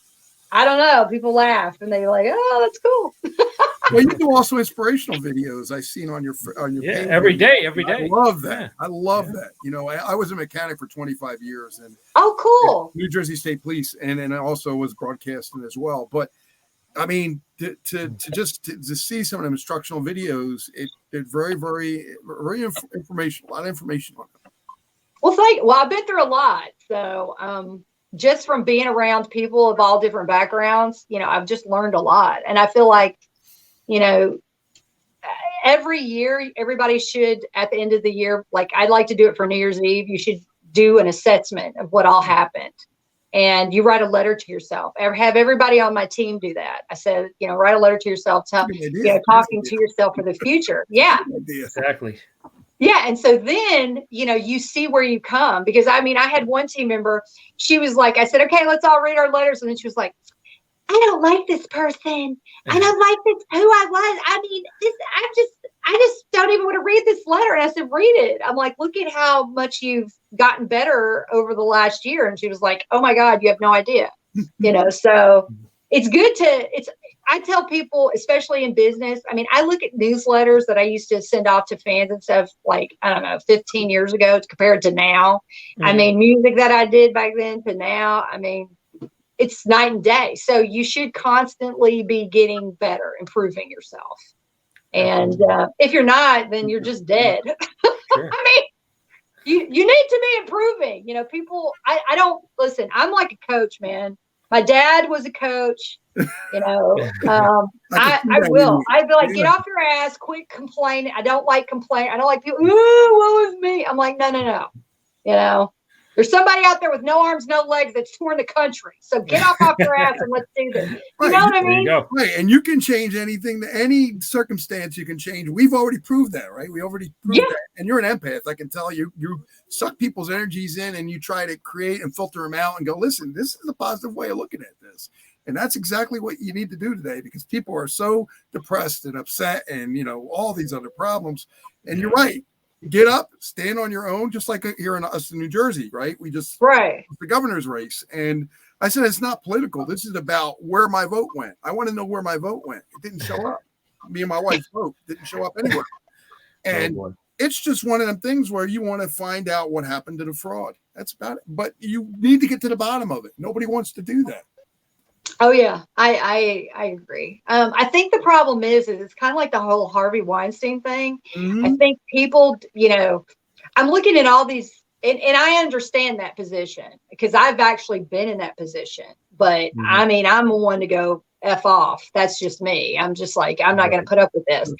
Speaker 1: I don't know. People laugh and they're like, "Oh, that's cool."
Speaker 2: Well, you do also inspirational videos. I've seen on your page.
Speaker 3: every day.
Speaker 2: I love that. Yeah. I love that. I was a mechanic for 25 years, and
Speaker 1: cool.
Speaker 2: New Jersey State Police, and I also was broadcasting as well. But I mean, to see some of the instructional videos, it very, very, very informational. A lot of information on them.
Speaker 1: Well, I've been through a lot, so just from being around people of all different backgrounds, I've just learned a lot. And I feel like, every year, everybody should, at the end of the year, like I'd like to do it for New Year's Eve, you should do an assessment of what all happened. And you write a letter to yourself. Have everybody on my team do that. I said, write a letter to yourself, talking to yourself for the future. Yeah,
Speaker 3: exactly.
Speaker 1: Yeah. And so then, you see where you come, because I had one team member, she was like, I said, okay, let's all read our letters. And then she was like, I don't like this person. I don't like this, who I was. I just don't even want to read this letter. And I said, read it. I'm like, look at how much you've gotten better over the last year. And she was like, oh my God, you have no idea. So it's good I tell people, especially in business, I look at newsletters that I used to send off to fans and stuff, like, I don't know, 15 years ago compared to now.
Speaker 3: Mm-hmm.
Speaker 1: Music that I did back then to now, it's night and day. So you should constantly be getting better, improving yourself. And if you're not, then you're just dead.
Speaker 3: Sure.
Speaker 1: You need to be improving. People, I don't, listen, I'm like a coach, man. My dad was a coach, I will. I'd be like, get off your ass, quit complaining. I don't like complaining. I don't like people, ooh, what was me? I'm like, no. There's somebody out there with no arms, no legs that's touring the country. So get off your ass and let's do this. You know what I mean?
Speaker 2: Right. And you can change anything, any circumstance you can change. We've already proved that, right? We already proved that. And you're an empath. I can tell you suck people's energies in and you try to create and filter them out and go, listen, this is a positive way of looking at this. And that's exactly what you need to do today, because people are so depressed and upset and, all these other problems. And you're right. Get up, stand on your own, just like here in New Jersey, right? We just the governor's race. And I said, it's not political. This is about where my vote went. I want to know where my vote went. It didn't show up. Me and my wife's vote didn't show up anywhere. And it's just one of them things where you want to find out what happened to the fraud. That's about it. But you need to get to the bottom of it. Nobody wants to do that.
Speaker 1: Oh yeah, I agree. I think the problem is it's kind of like the whole Harvey Weinstein thing. Mm-hmm. I think people, I'm looking at all these, and I understand that position because I've actually been in that position. But I'm the one to go F off. That's just me. I'm just like, I'm not going to put up with this.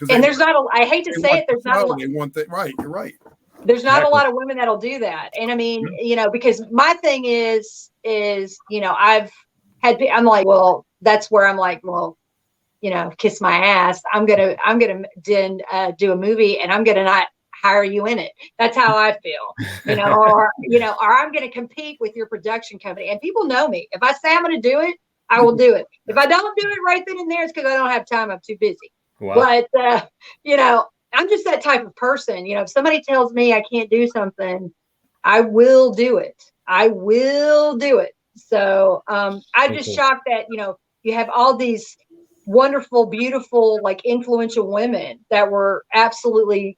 Speaker 1: And there's not I hate to say it, there's not a lot.
Speaker 2: They want that, right? You're right.
Speaker 1: There's not a lot of women that'll do that. And because my thing is, I've had, I'm like, well, that's where I'm like, well, kiss my ass. I'm going to do a movie and I'm going to not hire you in it. That's how I feel, or I'm going to compete with your production company. And people know me. If I say I'm going to do it, I will do it. If I don't do it right then and there, it's because I don't have time. I'm too busy.
Speaker 3: Wow.
Speaker 1: But, I'm just that type of person. If somebody tells me I can't do something, I will do it. I will do it. So I'm just shocked that, you have all these wonderful, beautiful, like influential women that were absolutely,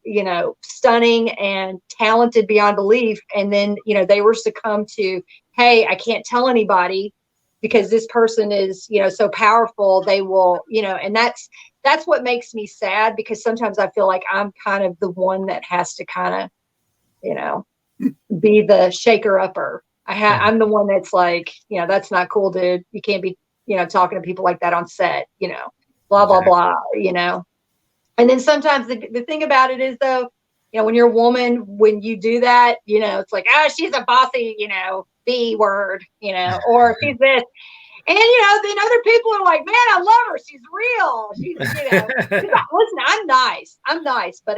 Speaker 1: stunning and talented beyond belief. And then, they were succumbed to, hey, I can't tell anybody because this person is, so powerful. They will, and that's what makes me sad, because sometimes I feel like I'm kind of the one that has to kind of, be the shaker upper. I'm the one that's like, that's not cool, dude. You can't be, talking to people like that on set, blah, blah, blah, And then sometimes the thing about it is, though, when you're a woman, when you do that, it's like, oh, she's a bossy, B word, or she's this. And, then other people are like, man, I love her. She's real. She's, listen, I'm nice. But,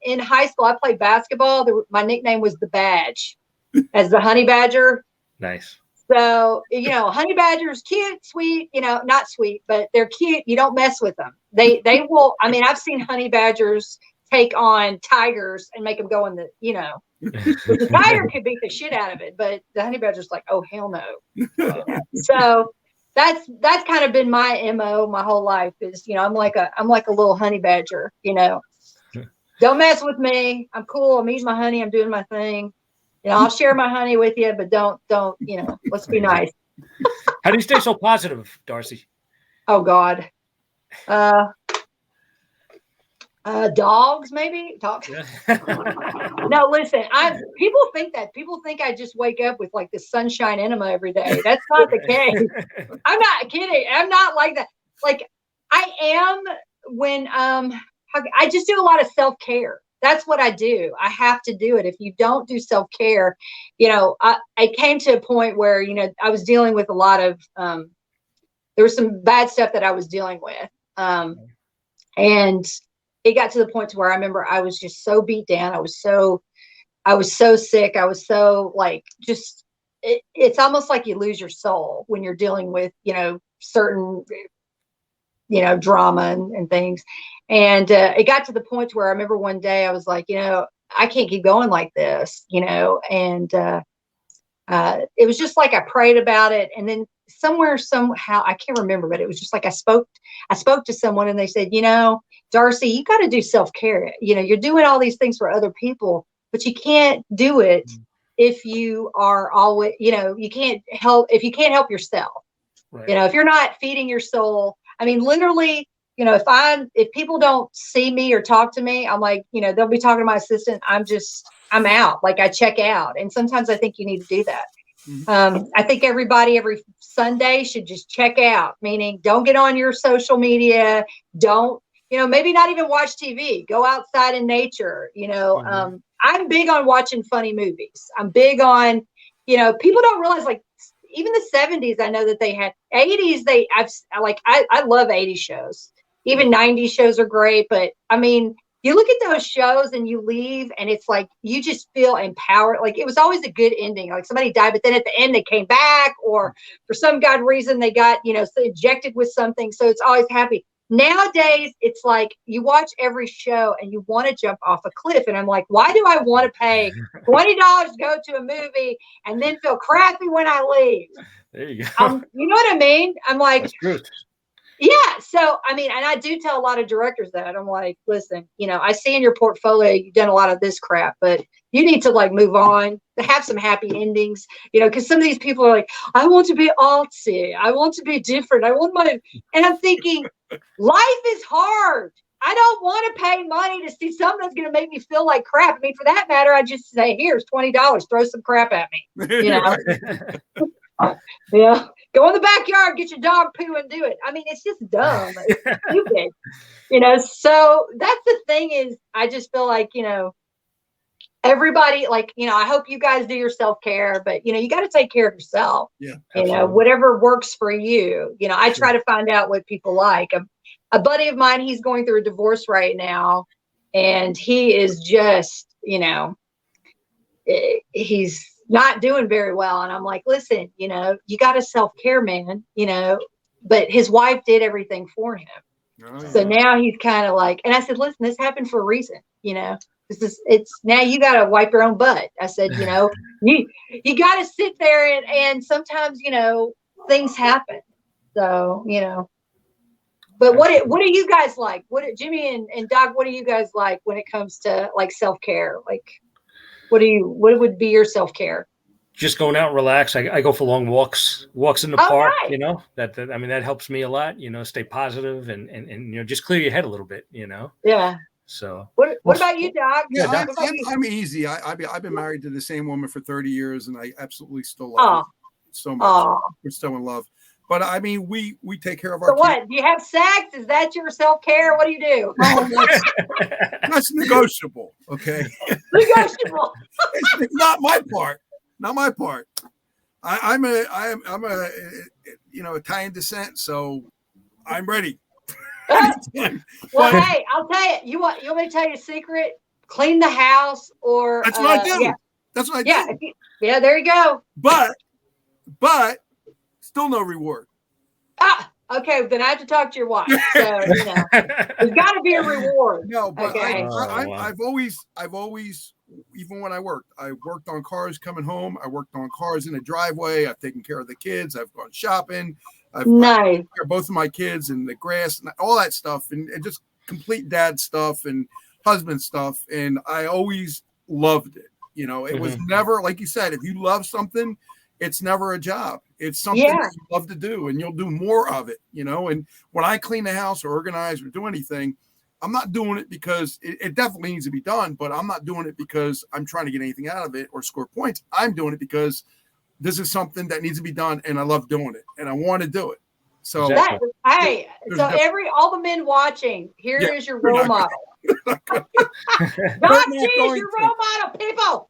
Speaker 1: in high school, I played basketball. My nickname was the Badge, as the honey badger.
Speaker 3: Nice.
Speaker 1: So, honey badgers, cute, sweet, not sweet, but they're cute. You don't mess with them. They will. I mean, I've seen honey badgers take on tigers and make them go in the, the tiger could beat the shit out of it, but the honey badger's like, oh, hell no. So that's kind of been my MO my whole life is, I'm like a little honey badger, don't mess with me. I'm cool. I'm eating my honey. I'm doing my thing. I'll share my honey with you, but don't, let's be nice.
Speaker 3: How do you stay so positive, Darcy?
Speaker 1: Oh God. Dogs, maybe. Dogs. No, listen. People think I just wake up with like this sunshine enema every day. That's not the case. I'm not kidding. I'm not like that. Like I am when I just do a lot of self-care. That's what I do. I have to do it. If you don't do self-care, I came to a point where, I was dealing with a lot of, there was some bad stuff that I was dealing with. And it got to the point to where I remember I was just so beat down. I was so sick. I was so like, just, it's almost like you lose your soul when you're dealing with, certain, drama and things. And it got to the point where I remember one day I was like, I can't keep going like this, and it was just like I prayed about it. And then somehow, I can't remember, but it was just like I spoke to someone and they said, Darcy, you got to do self-care. You're doing all these things for other people, but you can't do it if you are always, you can't help yourself. Right. If you're not feeding your soul. I mean, literally, if people don't see me or talk to me, I'm like, they'll be talking to my assistant. I'm out. Like I check out. And sometimes I think you need to do that. Mm-hmm. I think everybody every Sunday should just check out, meaning don't get on your social media. Don't, maybe not even watch TV, go outside in nature. Mm-hmm. I'm big on watching funny movies. I'm big on, people don't realize like, even the 70s, I know that they had 80s. I love 80s shows. Even 90s shows are great. But I mean, you look at those shows and you leave and it's like, you just feel empowered. Like it was always a good ending. Like somebody died, but then at the end they came back, or for some God reason they got, injected with something. So it's always happy. Nowadays, it's like you watch every show and you want to jump off a cliff. And I'm like, why do I want to pay $20 to go to a movie and then feel crappy when I leave?
Speaker 3: There you go.
Speaker 1: You know what I mean? I'm like,
Speaker 3: that's true.
Speaker 1: Yeah. So, I mean, and I do tell a lot of directors that I'm like, listen, I see in your portfolio, you've done a lot of this crap, but you need to like move on, to have some happy endings, because some of these people are like, I want to be artsy. I want to be different. And I'm thinking, life is hard. I don't want to pay money to see something that's going to make me feel like crap. I mean, for that matter, I just say, here's $20, throw some crap at me, Yeah. Go in the backyard, get your dog poo and do it. I mean, it's just dumb. It's stupid. So that's the thing is, I just feel like, everybody, like, I hope you guys do your self-care, but, you got to take care of yourself.
Speaker 2: Yeah.
Speaker 1: Whatever works for you. I try to find out what people like. A buddy of mine, he's going through a divorce right now, and he is just, he's not doing very well. And I'm like, listen, you know, you got to self-care, man, you know, but his wife did everything for him.
Speaker 2: Oh,
Speaker 1: So
Speaker 2: yeah.
Speaker 1: now he's kind of like, and I said, listen, this happened for a reason, you know, it's now you got to wipe your own butt. I said, you know, you got to sit there and sometimes, you know, things happen. So, you know, but what do you guys like? Jimmy and Doc, what do you guys like when it comes to like self-care? Like, what would be your self-care?
Speaker 3: Just going out and relax. I go for long walks in the park,
Speaker 1: Nice.
Speaker 3: you know, I mean, that helps me a lot, you know, stay positive and, you know, just clear your head a little bit, you know?
Speaker 1: Yeah.
Speaker 3: So
Speaker 1: What about you, Doc?
Speaker 2: Yeah,
Speaker 3: Doc.
Speaker 2: I'm easy. I've been married to the same woman for 30 years, and I absolutely still love her so much.
Speaker 1: Oh.
Speaker 2: We're still in love. But I mean, we take care of our
Speaker 1: So
Speaker 2: kids.
Speaker 1: what? Do you have sex? Is that your self-care? What do you do?
Speaker 2: Oh, that's negotiable. Okay.
Speaker 1: Negotiable.
Speaker 2: It's not my part. Not my part. I'm a you know, Italian descent, so I'm ready.
Speaker 1: Well, hey, I'll tell you. You want me to tell you a secret? Clean the house, or
Speaker 2: that's what I do.
Speaker 1: Yeah.
Speaker 2: That's what I do.
Speaker 1: Yeah, there you go.
Speaker 2: But still no reward.
Speaker 1: Okay, then I have to talk to your wife. So you know, there's got to be a reward.
Speaker 2: No, but
Speaker 1: okay.
Speaker 2: I've always, even when I worked on cars coming home. I worked on cars in the driveway. I've taken care of the kids. I've gone shopping. I've taken care of both of my kids and the grass and all that stuff, and just complete dad stuff and husband stuff. And I always loved it. You know, it was never, like you said, if you love something, it's never a job. It's something that you love to do, and you'll do more of it, you know. And when I clean the house or organize or do anything, I'm not doing it because it definitely needs to be done, but I'm not doing it because I'm trying to get anything out of it or score points. I'm doing it because this is something that needs to be done, and I love doing it, and I want to do it. So,
Speaker 1: all the men watching, here is your role model. Doc G is your role model, people.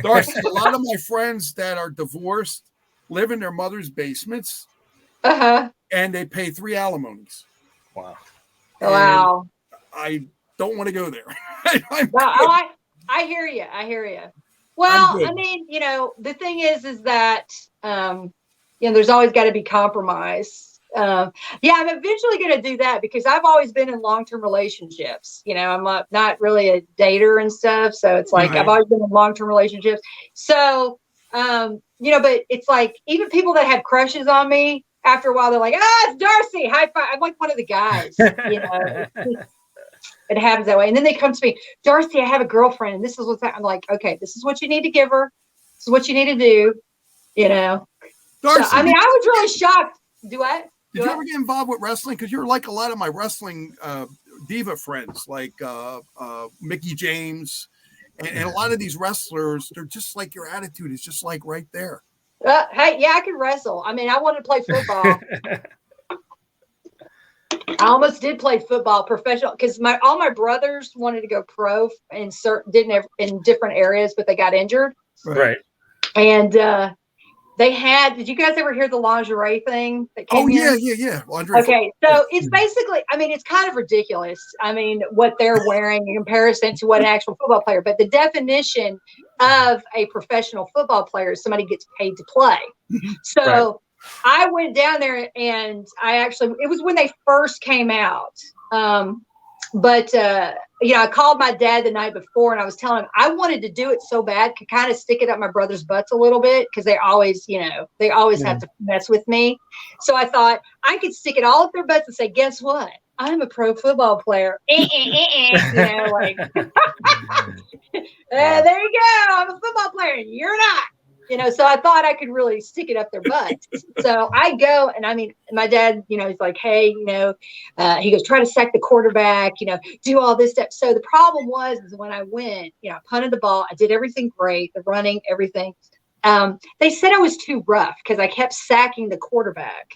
Speaker 2: Darcy, a lot of my friends that are divorced live in their mother's basements, and they pay 3 alimonies.
Speaker 3: Wow.
Speaker 2: And
Speaker 1: wow.
Speaker 2: I don't want to go there.
Speaker 1: I hear you. Well, I mean, you know, the thing is that, you know, there's always got to be compromise. I'm eventually going to do that because I've always been in long-term relationships. You know, I'm not really a dater and stuff. So it's like, I've always been in long-term relationships. So, you know, but it's like, even people that have crushes on me, after a while, they're like, it's Darcy, high five. I'm like one of the guys, you know, it happens that way. And then they come to me, Darcy, I have a girlfriend, and this is what's happening. I'm like, okay, this is what you need to give her. This is what you need to do, you know. Darcy, so, I mean, I was really shocked. Did you
Speaker 2: ever get involved with wrestling? Because you're like a lot of my wrestling diva friends, like Mickey James, and a lot of these wrestlers, they're just like, your attitude is just like right there.
Speaker 1: Hey, yeah, I can wrestle. I mean, I wanted to play football. I almost did play football professional because all my brothers wanted to go pro in different areas, but they got injured.
Speaker 3: Right.
Speaker 1: And did you guys ever hear the lingerie thing that came in?
Speaker 2: Yeah. Lingerie.
Speaker 1: Okay, so it's basically, I mean, it's kind of ridiculous. I mean, what they're wearing in comparison to what an actual football player, but the definition of a professional football player is somebody gets paid to play. So I went down there and it was when they first came out. You know, I called my dad the night before and I was telling him I wanted to do it so bad, could kind of stick it up my brother's butts a little bit because they always have to mess with me. So I thought I could stick it all up their butts and say, guess what? I'm a pro football player. You know, like, there you go. I'm a football player and you're not. You know, so I thought I could really stick it up their butts. So I go, and I mean, my dad, you know, he's like, hey, you know, he goes, try to sack the quarterback, you know, do all this stuff. So the problem is when I went, you know, I punted the ball, I did everything great, the running, everything. They said I was too rough because I kept sacking the quarterback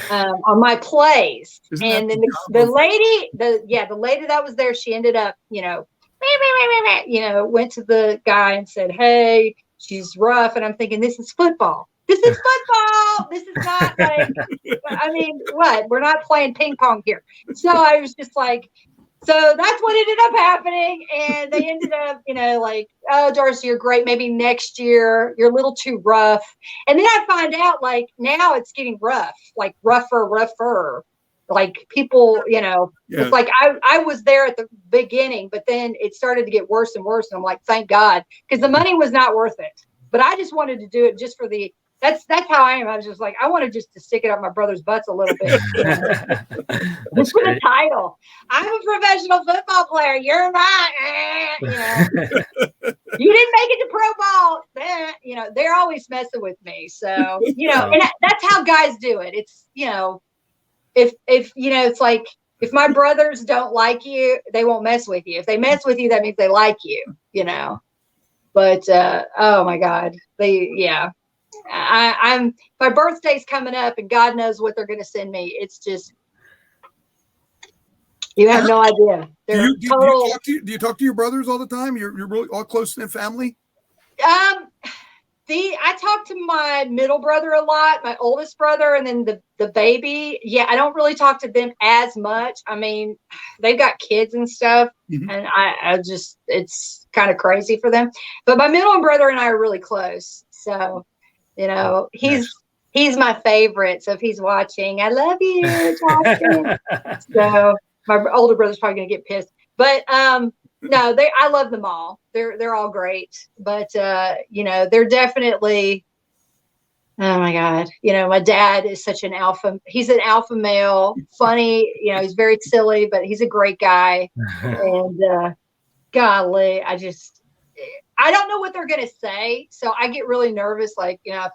Speaker 1: on my plays. And then the lady that was there, she ended up, you know, went to the guy and said, hey, she's rough. And I'm thinking, this is football. This is football. This is not like, I mean, what? We're not playing ping pong here. So I was just like, So that's what ended up happening. And they ended up, like, oh, Darcy, you're great. Maybe next year you're a little too rough. And then I find out, like, now it's getting rough, like rougher. Like people, it's like I was there at the beginning, but then it started to get worse and worse. And I'm like, thank God, because the money was not worth it. But I just wanted to do it just for that's how I am. I was just like, I wanted just to stick it up my brother's butts a little bit. Just for the title. I'm a professional football player. You're not. You didn't make it to pro ball. They're always messing with me. So, and that's how guys do it. It's, if it's like, if my brothers don't like you, they won't mess with you. If they mess with you, that means they like you, But oh my God, my birthday's coming up, and God knows what they're going to send me. It's just, you have no idea. They're total.
Speaker 2: Do you talk to your brothers all the time? You're really all close in family.
Speaker 1: I talk to my middle brother a lot, my oldest brother, and then the baby. Yeah, I don't really talk to them as much. I mean, they've got kids and stuff, and I just, it's kind of crazy for them. But my middle brother and I are really close. So, he's my favorite. So if he's watching, I love you, Justin. So my older brother's probably gonna get pissed, but no, I love them all. They're all great, but they're definitely, oh my God, my dad is such an alpha. He's an alpha male, funny, he's very silly, but he's a great guy. And golly, I don't know what they're gonna say, so I get really nervous. Like, if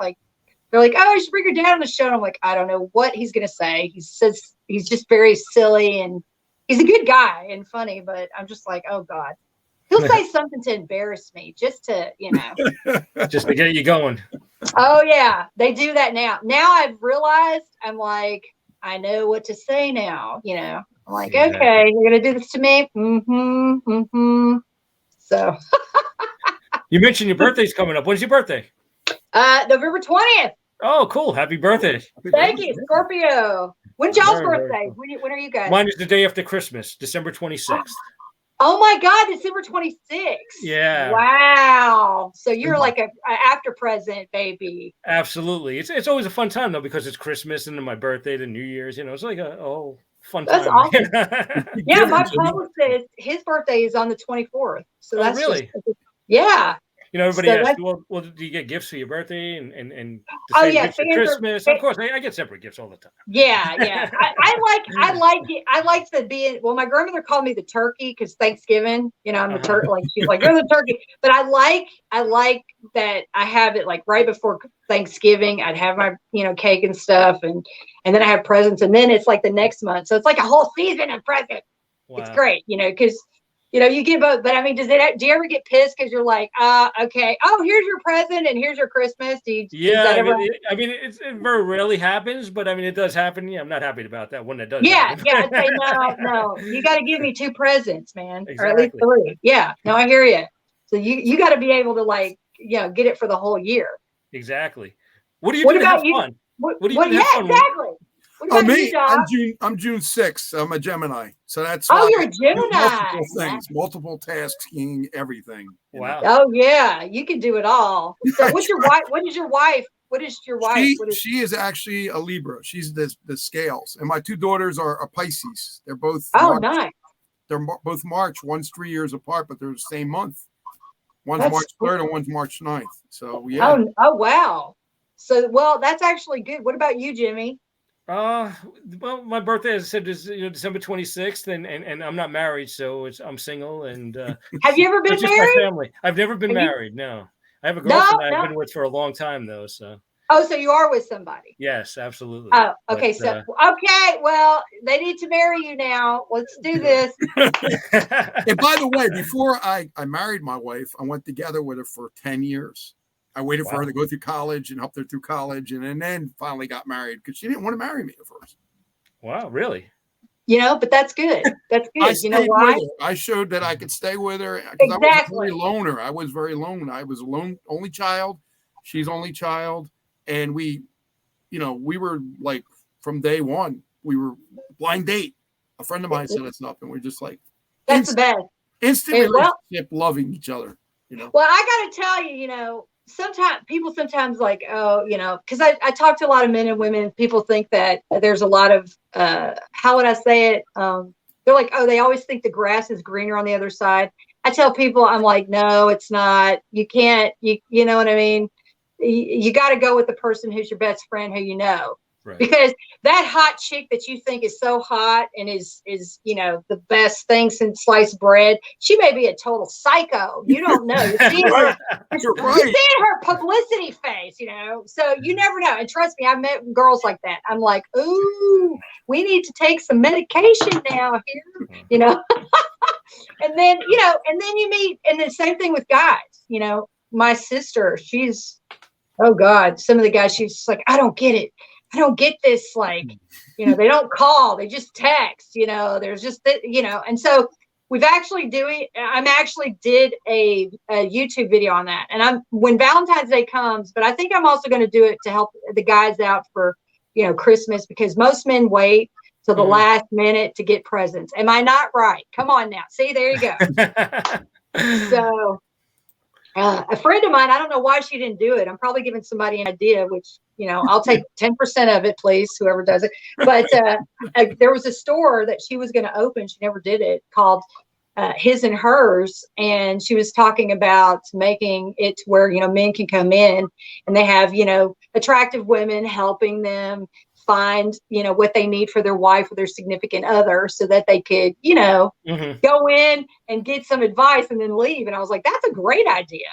Speaker 1: they're like, oh, you should bring your dad on the show, and I'm like, I don't know what he's gonna say. He says he's just very silly, and he's a good guy and funny, but I'm just like, oh God, he'll say something to embarrass me, just to,
Speaker 3: just to get you going.
Speaker 1: Oh yeah, they do that now. Now I've realized, I'm like, I know what to say now. I'm like, okay, you're gonna do this to me. So.
Speaker 3: You mentioned your birthday's coming up. When's your birthday?
Speaker 1: November 20th.
Speaker 3: Oh, cool. Happy birthday.
Speaker 1: Thank you, Scorpio. When's y'all's birthday? When are you guys?
Speaker 3: Mine is the day after Christmas, December 26th.
Speaker 1: Oh my God, December 26th.
Speaker 3: Yeah.
Speaker 1: Wow. So you're like a after present, baby.
Speaker 3: Absolutely. It's always a fun time though, because it's Christmas and then my birthday, then New Year's, it's like a fun
Speaker 1: That's
Speaker 3: time.
Speaker 1: Awesome. Yeah, my publicist, his birthday is on the 24th. So that's
Speaker 3: really?
Speaker 1: Yeah.
Speaker 3: Everybody asks, well, do you get gifts for your birthday and the same gifts for Christmas? Of course, I get separate gifts all the time.
Speaker 1: Yeah. I like it. I like the being. Well, my grandmother called me the turkey because Thanksgiving. I'm the turkey. Like she's like, you're the turkey. But I like that I have it like right before Thanksgiving. I'd have my cake and stuff, and then I have presents, and then it's like the next month. So it's like a whole season of presents. Wow. It's great, because. You get both, but I mean, do you ever get pissed because you're like, okay, oh, here's your present and here's your Christmas? It
Speaker 3: very rarely happens, but I mean, it does happen. Yeah, I'm not happy about that when it does.
Speaker 1: Yeah,
Speaker 3: happen.
Speaker 1: yeah, I'd say no, you got to give me 2 presents, man, exactly. Or at least 3. Yeah, no, I hear you. So you got to be able to get it for the whole year.
Speaker 3: Exactly. What do you do to have fun?
Speaker 1: What do you do to have fun? Exactly.
Speaker 2: Me, I'm June 6th. I'm a Gemini. So that's
Speaker 1: you're a Gemini.
Speaker 2: Multiple things, multiple tasking, everything.
Speaker 3: Wow.
Speaker 1: Oh yeah, you can do it all. So what's your wife? What is your wife? She
Speaker 2: is actually a Libra. She's the scales. And my 2 daughters are Pisces. They're both
Speaker 1: March. Nice.
Speaker 2: They're both March. One's 3 years apart, but they're the same month. One's March 3rd and one's March 9th. So yeah.
Speaker 1: Oh wow. So that's actually good. What about you, Jimmy?
Speaker 3: Well, my birthday, as I said, is December 26th, and I'm not married, so I'm single. And
Speaker 1: have you ever been married?
Speaker 3: My family. I've never been married. No, I have a girlfriend I've been with for a long time, though. So.
Speaker 1: Oh, so you are with somebody?
Speaker 3: Yes, absolutely.
Speaker 1: Oh, okay. Okay. Well, they need to marry you now. Let's do this.
Speaker 2: And by the way, before I married my wife, I went together with her for 10 years. I waited for her to go through college and helped her through college, and then finally got married because she didn't want to marry me at first.
Speaker 3: Wow, really?
Speaker 1: But that's good. That's good. You know why?
Speaker 2: I showed that I could stay with her because I was a very loner. I was very lone. I was alone, only child. She's only child, and we were like from day one. We were blind date. A friend of mine set us up, and we're just like,
Speaker 1: That's the best.
Speaker 2: Instant relationship, loving each other.
Speaker 1: Well, I got to tell you, sometimes people like, oh, because I talk to a lot of men and women. People think that there's a lot of, how would I say it? They're like, oh, they always think the grass is greener on the other side. I tell people, I'm like, no, it's not. You can't, you know what I mean? You got to go with the person who's your best friend, who you know. Right. Because that hot chick that you think is so hot and is the best thing since sliced bread, she may be a total psycho. You don't know. You're seeing her, you're seeing her publicity face, So you never know. And trust me, I've met girls like that. I'm like, ooh, we need to take some medication now here, And then you meet, and the same thing with guys. My sister, she's, oh God, some of the guys, she's like, I don't get it. I don't get this, like, they don't call, they just text, there's just, and so I'm actually did a YouTube video on that. And when Valentine's Day comes, but I think I'm also going to do it to help the guys out for, Christmas, because most men wait till the last minute to get presents. Am I not right? Come on now. See, there you go. So, a friend of mine, I don't know why she didn't do it. I'm probably giving somebody an idea, which, I'll take 10% of it, please, whoever does it. But there was a store that she was going to open. She never did it, called His and Hers. And she was talking about making it to where, men can come in and they have, attractive women helping them find, what they need for their wife or their significant other, so that they could, go in and get some advice and then leave. And I was like, that's a great idea.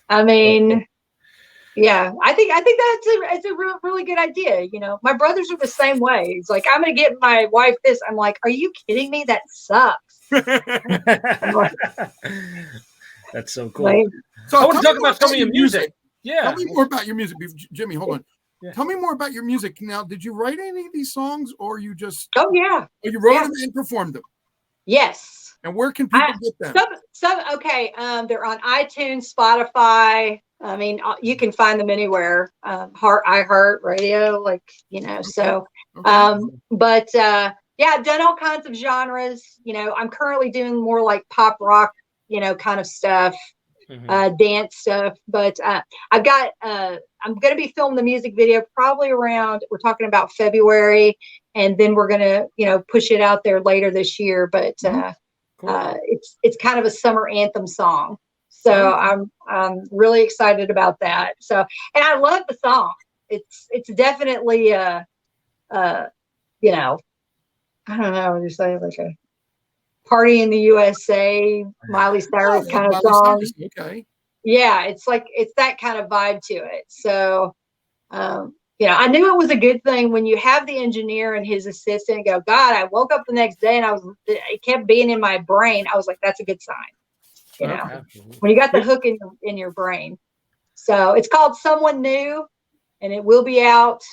Speaker 1: I mean, yeah, I think it's a really good idea. My brothers are the same way. It's like, I'm going to get my wife this. I'm like, are you kidding me? That sucks.
Speaker 3: That's so cool. Like, so I want to talk about some of your music. Yeah.
Speaker 2: Tell me more about your music. Jimmy, hold on. Yeah. Tell me more about your music. Now, did you write any of these songs, or you just?
Speaker 1: Oh yeah.
Speaker 2: Or you wrote them and performed them?
Speaker 1: Yes.
Speaker 2: And where can people get them?
Speaker 1: Okay. They're on iTunes, Spotify. I mean, you can find them anywhere. iHeart Radio, like Okay. So. Okay. But I've done all kinds of genres. I'm currently doing more like pop rock, kind of stuff. Dance stuff, but I'm going to be filming the music video probably around, we're talking about February, and then we're going to, push it out there later this year. But cool. It's kind of a summer anthem song. So I'm really excited about that. So, and I love the song. It's definitely, I don't know what to say, like a Party in the USA, Miley Cyrus kind of song.
Speaker 2: Okay.
Speaker 1: Yeah, it's that kind of vibe to it. So, I knew it was a good thing when you have the engineer and his assistant go, God, I woke up the next day and it kept being in my brain. I was like, that's a good sign. When you got the hook in your brain. So it's called Someone New, and it will be out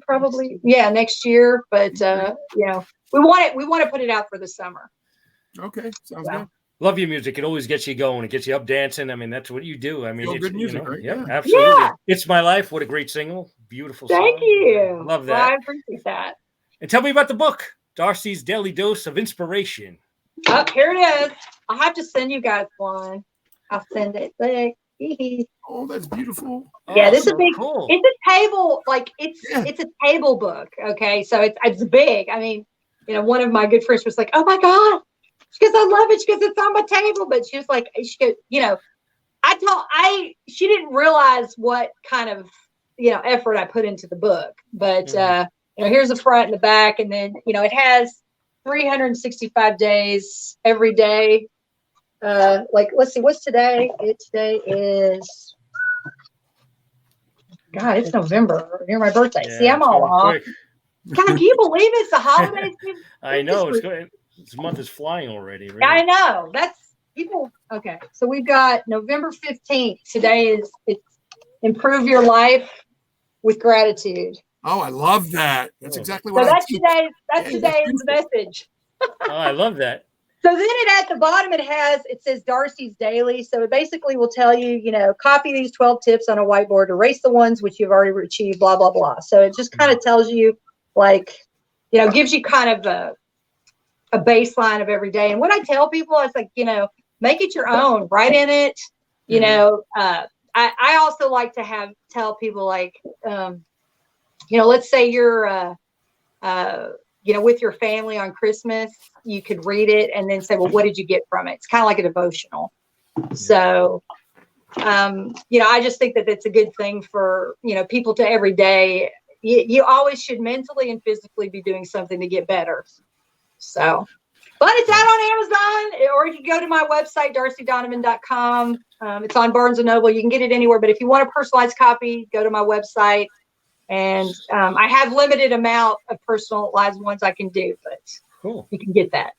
Speaker 1: probably next year. But we want to put it out for the summer.
Speaker 2: Okay, sounds good.
Speaker 3: Love your music. It always gets you going. It gets you up dancing. I mean, that's what you do. I mean, it's
Speaker 2: good music, right?
Speaker 3: Yeah, absolutely. Yeah. It's My Life. What a great single. Beautiful song.
Speaker 1: Thank you.
Speaker 3: Love that.
Speaker 1: Well, I appreciate that.
Speaker 3: And tell me about the book, Darcy's Daily Dose of Inspiration.
Speaker 1: Oh, here it is. I'll have to send you guys one. I'll send it.
Speaker 2: Oh, that's beautiful.
Speaker 1: Yeah, this is a big. Cool. It's a table, like it's a table book. Okay, so it's big. I mean, one of my good friends was like, "Oh my God," she goes, "I love it." She goes, "It's on my table," but she was like, she goes, she didn't realize what kind of effort I put into the book. But here's the front and the back, and then it has 365 days every day. Let's see, what's today? Today is, God, it's November near my birthday.
Speaker 3: Yeah,
Speaker 1: see, I'm all off. God, can you believe it's the holidays?
Speaker 3: I know this month is flying already. Really.
Speaker 1: I know. That's people. Okay, so we've got November 15th. Today it's Improve Your Life with Gratitude.
Speaker 2: Oh, I love that. That's exactly what.
Speaker 1: So that's today's message.
Speaker 3: Oh, I love that.
Speaker 1: So then at the bottom it says Darcy's Daily. So it basically will tell you, copy these 12 tips on a whiteboard, erase the ones which you've already achieved, blah, blah, blah. So it just kind of tells you, gives you kind of a baseline of every day. And what I tell people is like, make it your own, write in it. I also like to tell people like, let's say you're, with your family on Christmas, you could read it and then say, well, what did you get from it? It's kind of like a devotional. So, I just think that it's a good thing for, people to every day. You always should mentally and physically be doing something to get better. So, but it's out on Amazon, or you can go to my website, darcydonovan.com. It's on Barnes & Noble. You can get it anywhere. But if you want a personalized copy, go to my website. And I have limited amount of personalized ones I can do, but
Speaker 3: cool.
Speaker 1: You can get that.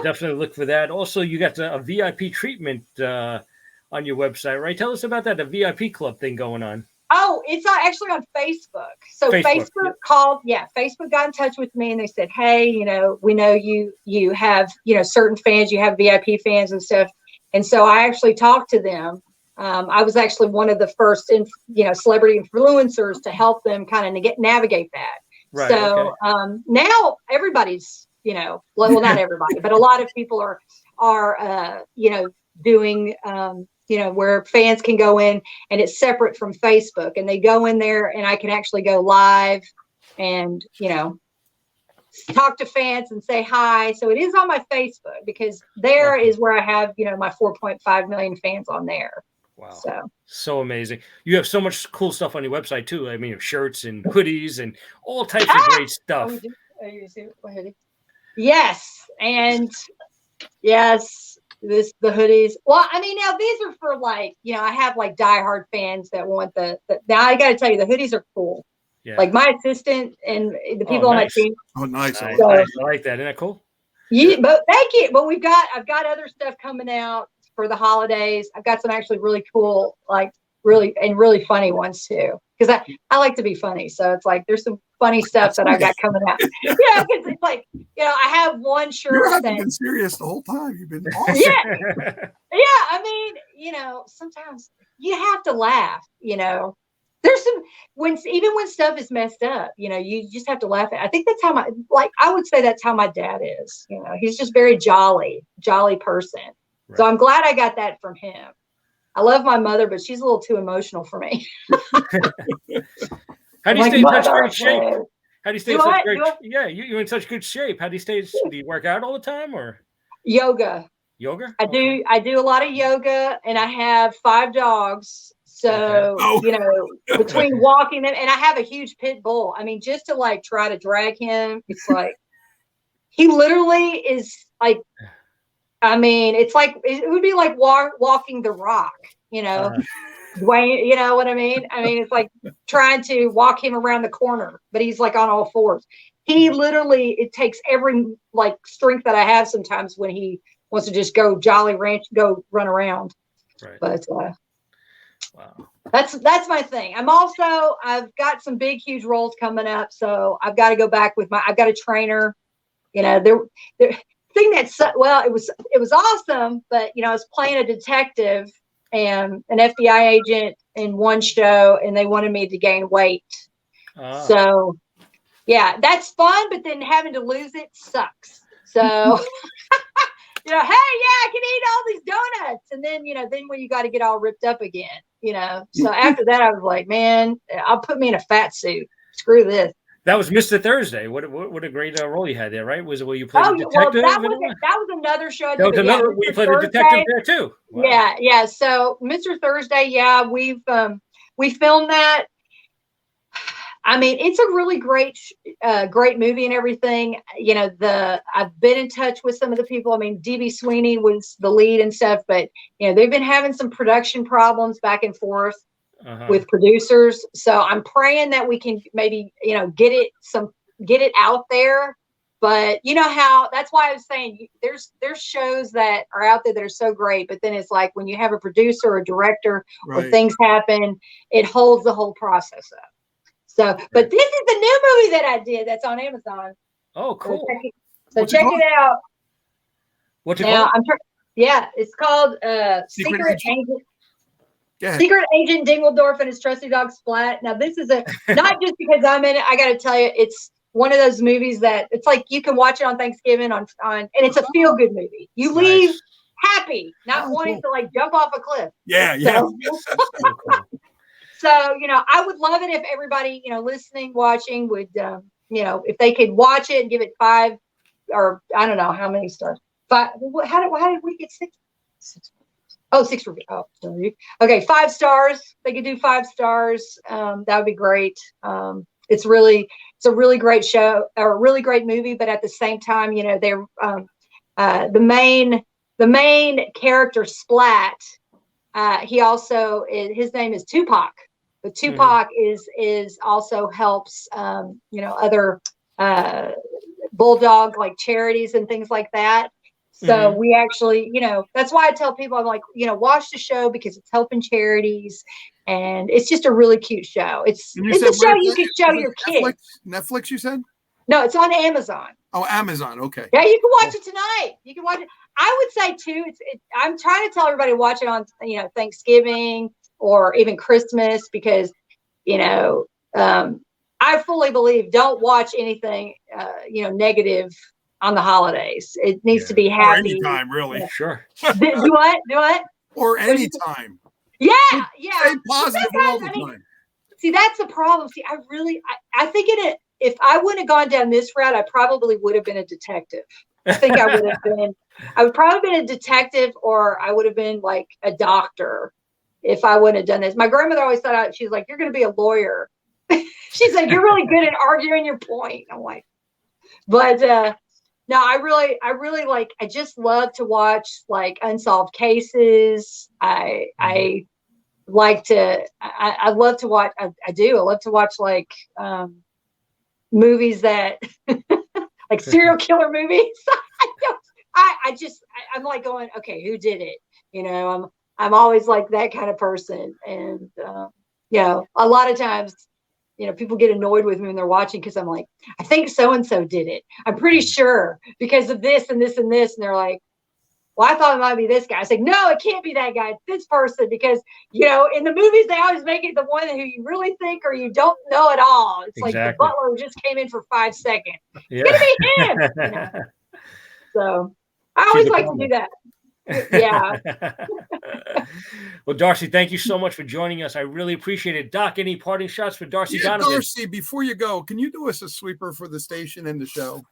Speaker 3: Definitely look for that. Also, you got a VIP treatment on your website, right? Tell us about that, the VIP club thing going on.
Speaker 1: Oh, it's actually on Facebook. So Facebook Facebook got in touch with me and they said, hey, we know you have, certain fans, you have VIP fans and stuff. And so I actually talked to them. I was actually one of the first, celebrity influencers to help them kind of navigate that.
Speaker 3: Right,
Speaker 1: so now everybody's, well, not everybody, but a lot of people are doing, where fans can go in and it's separate from Facebook, and they go in there and I can actually go live and, talk to fans and say hi. So it is on my Facebook because there is where I have, my 4.5 million fans on there.
Speaker 3: Wow. So amazing. You have so much cool stuff on your website too. I mean, shirts and hoodies and all types of great stuff. Yes. And yes, the hoodies. Well, I mean, now these are for like, I have like diehard fans that want now I got to tell you, the hoodies are cool. Yeah. Like my assistant and the people on my team.
Speaker 2: Oh, nice.
Speaker 3: Nice. I like that. Isn't that cool?
Speaker 1: Yeah, but thank you. But I've got other stuff coming out for the holidays. I've got some actually really cool, like really funny ones too. Because I like to be funny. So it's like there's some funny stuff that I got coming out. Yeah, because it's like, I have one shirt.
Speaker 2: You haven't been serious the whole time. You've been awesome.
Speaker 1: Yeah. I mean, sometimes you have to laugh, There's even when stuff is messed up, you just have to laugh at it. I think that's how I would say that's how my dad is. He's just very jolly person. Right. So I'm glad I got that from him. I love my mother, but she's a little too emotional for me.
Speaker 3: How do you stay in such great shape? How do you stay in such great shape? Yeah, you're in such good shape. How do you stay? Do you work out all the time or?
Speaker 1: Yoga.
Speaker 3: Yoga?
Speaker 1: I do a lot of yoga, and I have 5 dogs. So, between walking them, and I have a huge pit bull. I mean, just to like try to drag him, it's like, he literally is like, I mean, it's like, it would be like walking the Rock, Dwayne, you know what I mean? I mean, it's like trying to walk him around the corner, but he's like on all fours. He literally, it takes every like strength that I have sometimes when he wants to just go jolly ranch, go run around.
Speaker 3: Right.
Speaker 1: But,
Speaker 3: wow.
Speaker 1: That's my thing. I've got some big, huge roles coming up. So I've got to go back I've got a trainer, the thing it was awesome, but, I was playing a detective and an FBI agent in one show, and they wanted me to gain weight. So yeah, that's fun, but then having to lose it sucks. So, hey, yeah, I can eat all these donuts. And then, then when you got to get all ripped up again, So after that, I was like, man, I'll put me in a fat suit. Screw this.
Speaker 3: That was Mr. Thursday. What a great role you had there, right? Was it where you played a detective?
Speaker 1: Well, that was another show.
Speaker 3: That was another. You played a detective there too.
Speaker 1: Wow. Yeah. So Mr. Thursday, we filmed that. I mean, it's a really great movie and everything. I've been in touch with some of the people. I mean, D.B. Sweeney was the lead and stuff, but they've been having some production problems back and forth with producers. So I'm praying that we can maybe get it out there. But that's why I was saying there's shows that are out there that are so great, but then it's like when you have a producer or director or things happen, it holds the whole process up. So, but this is the new movie that I did that's on Amazon.
Speaker 3: Oh, cool.
Speaker 1: So check it out.
Speaker 3: What's it called?
Speaker 1: It's called Secret Agent. Secret Agent Dingledorf and his trusty dog Splat. Now, this is not just because I'm in it. I got to tell you, it's one of those movies that it's like you can watch it on Thanksgiving and it's a feel good movie. You leave happy, not wanting to like jump off a cliff.
Speaker 2: Yeah.
Speaker 1: So,
Speaker 3: So cool.
Speaker 1: so, I would love it if everybody, listening, watching would, if they could watch it and give it 5, or I don't know how many stars. 5. How did we get 6? 6. Oh, 6 reviews. Oh, sorry. Okay, 5 stars. They could do 5 stars. That would be great. It's a really great show, or a really great movie. But at the same time, they're the main character Splat. He also his name is Tupac, but Tupac is also helps other bulldog like charities and things like that. So we actually, that's why I tell people, I'm like, watch the show because it's helping charities, and it's just a really cute show. It's a show you can show your kids.
Speaker 2: Netflix, you said?
Speaker 1: No, it's on Amazon.
Speaker 2: Oh, Amazon. Okay.
Speaker 1: Yeah, you can watch it tonight. You can watch it. I would say too. I'm trying to tell everybody to watch it on Thanksgiving or even Christmas, because I fully believe don't watch anything negative on the holidays. It needs to be happy.
Speaker 2: Or anytime, really.
Speaker 3: Yeah. Sure.
Speaker 1: Do what?
Speaker 2: Or anytime.
Speaker 1: Yeah.
Speaker 2: Stay positive all the time.
Speaker 1: See, that's the problem. See, I think if I wouldn't have gone down this route, I probably would have been a detective. I think I would probably been a detective, or I would have been like a doctor if I wouldn't have done this. My grandmother always thought, she's like, you're going to be a lawyer. She's like, you're really good at arguing your point. I'm like, but no, I really like, I just love to watch like unsolved cases. I love to watch, I do. I love to watch like movies that like serial killer movies. I'm like going, okay, who did it? I'm always like that kind of person. And, a lot of times, people get annoyed with me when they're watching, because I'm like, I think so-and-so did it. I'm pretty sure because of this and this and this. And they're like, well, I thought it might be this guy. I was like, no, it can't be that guy. It's this person, because, in the movies, they always make it the one who you really think or you don't know at all. It's like the butler who just came in for 5 seconds.
Speaker 3: Yeah.
Speaker 1: It's going to be him. So I always like to do that. Yeah.
Speaker 3: Well, Darcy, thank you so much for joining us. I really appreciate it. Doc, any parting shots for Darcy Donovan?
Speaker 2: Darcy, before you go, can you do us a sweeper for the station and the show?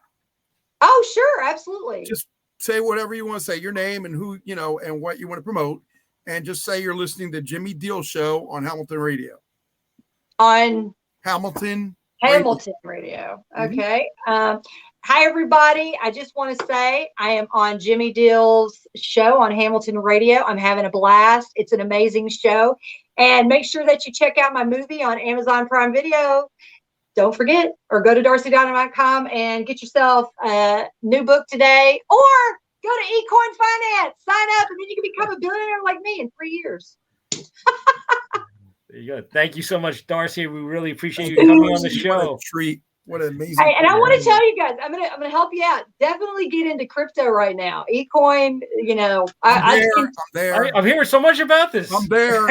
Speaker 1: Oh, sure. Absolutely.
Speaker 2: Just say whatever you want to say, your name and who, and what you want to promote. And just say you're listening to Jimmy Diele Show on Hamilton Radio.
Speaker 1: On
Speaker 2: Hamilton
Speaker 1: Radio. Okay. Hi, everybody. I just want to say I am on Jimmy Diele's show on Hamilton Radio. I'm having a blast. It's an amazing show. And make sure that you check out my movie on Amazon Prime Video. Don't forget, or go to darcydonovan.com and get yourself a new book today, or go to eCoin Finance, sign up, and then you can become a billionaire like me in 3 years.
Speaker 3: There you go. Thank you so much, Darcy. We really appreciate you coming on the show.
Speaker 2: What a treat. What an amazing.
Speaker 1: Hey, and I want to tell you guys, I'm gonna help you out. Definitely get into crypto right now. eCoin,
Speaker 2: I'm there.
Speaker 3: I'm hearing so much about this.
Speaker 2: I'm there.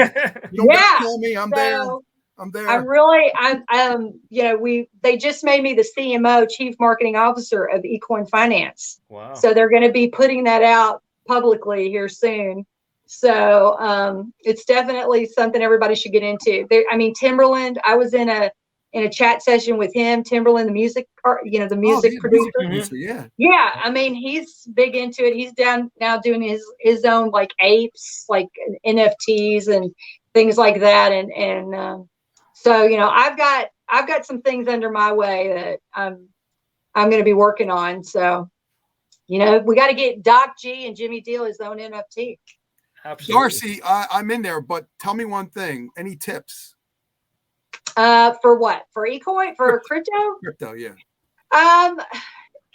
Speaker 2: Don't tell me I'm there. I'm there. They just made me the CMO, Chief Marketing Officer of eCoin Finance.
Speaker 3: Wow.
Speaker 1: So they're going to be putting that out publicly here soon. So it's definitely something everybody should get into. Timberland, I was in a chat session with him, Timberland, the music producer. Yeah. I mean, he's big into it. He's down now doing his own like apes, like NFTs and things like that. And so, I've got some things under my way that I'm going to be working on. So, we got to get Doc G and Jimmy Diele his own NFT.
Speaker 3: Absolutely.
Speaker 2: Darcy, I'm in there, but tell me one thing. Any tips?
Speaker 1: For what? For eCoin? For crypto?
Speaker 2: Crypto, yeah.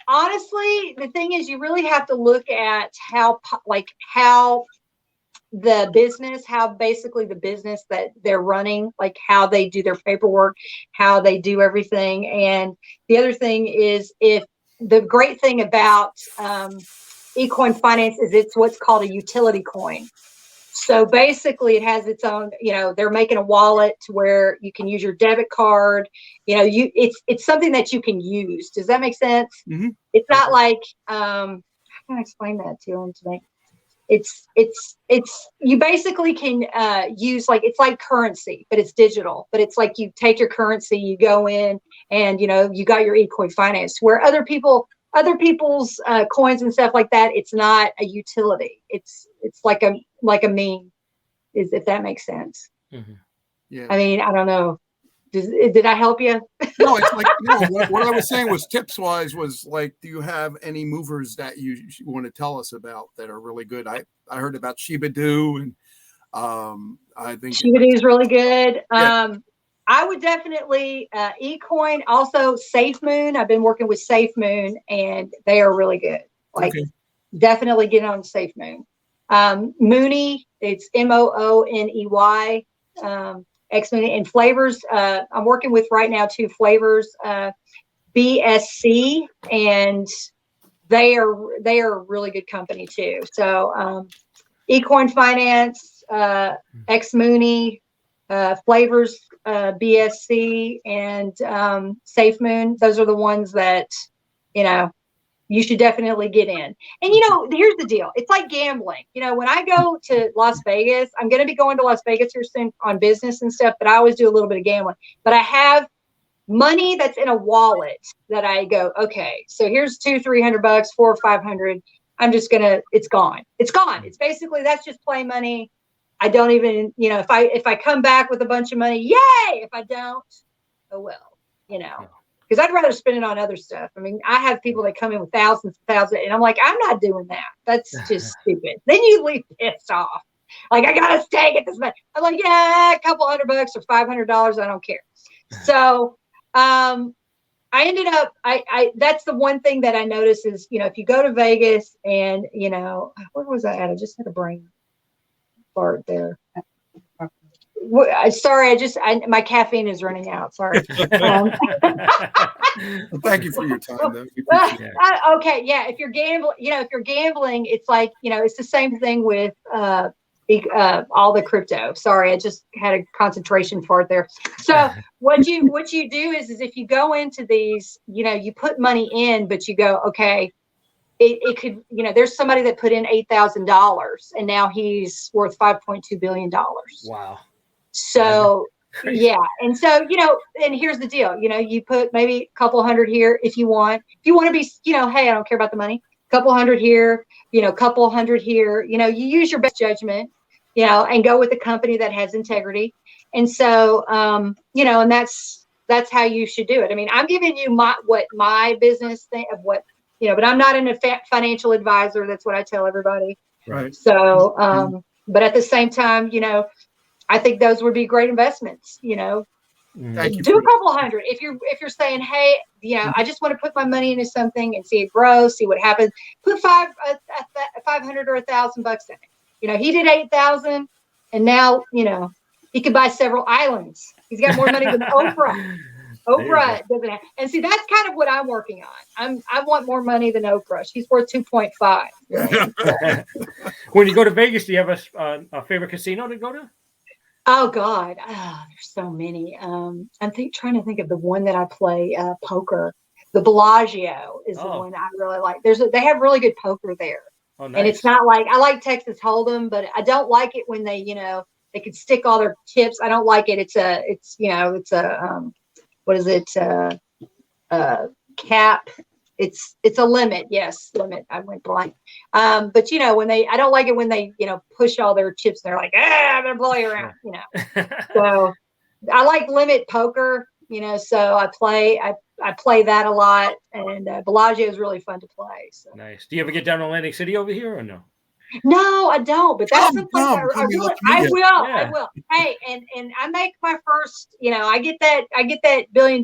Speaker 1: Honestly, the thing is, you really have to look at how the business that they're running, like how they do their paperwork, how they do everything. And the other thing is, if the great thing about eCoin Finance is it's what's called a utility coin. So basically it has its own, they're making a wallet to where you can use your debit card. It's something that you can use. Does that make sense?
Speaker 2: Mm-hmm.
Speaker 1: It's not like, how can I explain that to them today? It's you basically can use, like, it's like currency, but it's digital. But it's like you take your currency, you go in, and you got your eCoin finance. Where other people's coins and stuff like that, it's not a utility. It's like a meme, if that makes sense.
Speaker 3: Mm-hmm.
Speaker 2: Yeah.
Speaker 1: I mean, I don't know. Did I help you?
Speaker 2: No, it's like, what I was saying was, tips wise, was like, do you have any movers that you want to tell us about that are really good? I heard about Shiba Do, and I think
Speaker 1: Shiba Do is really good.
Speaker 2: Yeah.
Speaker 1: I would definitely eCoin, also SafeMoon. I've been working with SafeMoon, and they are really good. Like,
Speaker 2: Okay.
Speaker 1: definitely get on SafeMoon. Mooney, it's Mooney. X-Mooney, and Flavors. I'm working with right now 2 Flavors, BSC, and they are a really good company too. So eCoin Finance, X-Mooney, Flavors, BSC, and SafeMoon. Those are the ones that you should definitely get in. And here's the deal. It's like gambling. When I go to Las Vegas, I'm going to be going to Las Vegas here soon on business and stuff, but I always do a little bit of gambling. But I have money that's in a wallet that I go, okay, so here's $200-$300, $400 or $500. I'm just gonna, it's gone. It's gone. It's basically, that's just play money. I don't even, if I come back with a bunch of money, yay! If I don't, oh well, because I'd rather spend it on other stuff. I mean, I have people that come in with thousands, and I'm like, I'm not doing that. That's just stupid. Then you leave pissed off. Like, I gotta stay at this money. I'm like, yeah, a couple $100 or $500. I don't care. So, I ended up, that's the one thing that I noticed is, if you go to Vegas and, where was I at? I just had a brain fart there. Sorry, my caffeine is running out. Sorry.
Speaker 2: Well, thank you for your time, though.
Speaker 1: Okay, yeah. If you're gambling, it's like, it's the same thing with all the crypto. Sorry, I just had a concentration fart there. So what you do is if you go into these, you put money in, but you go, okay, it could, there's somebody that put in $8,000 and now he's worth $5.2 billion.
Speaker 3: Wow.
Speaker 1: So, yeah. And so, and here's the deal, you put maybe a couple hundred here if you want to be, hey, I don't care about the money, couple hundred here, couple hundred here, you use your best judgment, and go with a company that has integrity. And so, and that's how you should do it. I mean, I'm giving you my business thing of what, but I'm not a financial advisor. That's what I tell everybody.
Speaker 2: Right.
Speaker 1: So, but at the same time, I think those would be great investments,
Speaker 2: Thank you.
Speaker 1: Do a couple hundred. If you're saying, hey, I just want to put my money into something and see it grow, see what happens. Put 500 or $1,000 in it. He did 8,000, and now he could buy several islands. He's got more money than Oprah. Oprah doesn't have, and see, that's kind of what I'm working on. I want more money than Oprah. She's worth 2.5.
Speaker 3: When you go to Vegas, do you have a favorite casino to go to?
Speaker 1: Oh God, there's so many. I'm trying to think of the one that I play poker. The Bellagio is the one I really like. They have really good poker there.
Speaker 3: Oh, nice.
Speaker 1: And it's not like, I like Texas Hold'em, but I don't like it when they they could stick all their chips. I don't like it. It's what is it? Cap. It's a limit. Yes, limit. I went blank. But I don't like it when they, push all their chips and they're like, I'm gonna blow you around, So I like limit poker, so I play that a lot, and Bellagio is really fun to play. So.
Speaker 3: Nice. Do you ever get down to Atlantic City over here or no?
Speaker 1: No, I don't. But that's something I will.
Speaker 3: Yeah.
Speaker 1: I will. Hey, and I make my first. I get that $1 billion.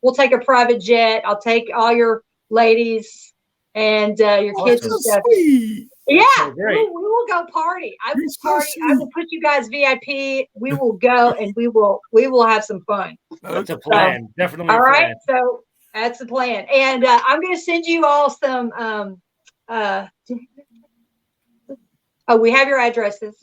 Speaker 1: We'll take a private jet. I'll take all your ladies and your kids and stuff.
Speaker 2: Sweet.
Speaker 1: Yeah,
Speaker 3: so
Speaker 1: we will go party. I will party. I will put you guys VIP. We will go and we will have some fun.
Speaker 3: That's a plan. Definitely.
Speaker 1: All right. So that's the plan. And I'm going to send you all some. Oh, we have your addresses.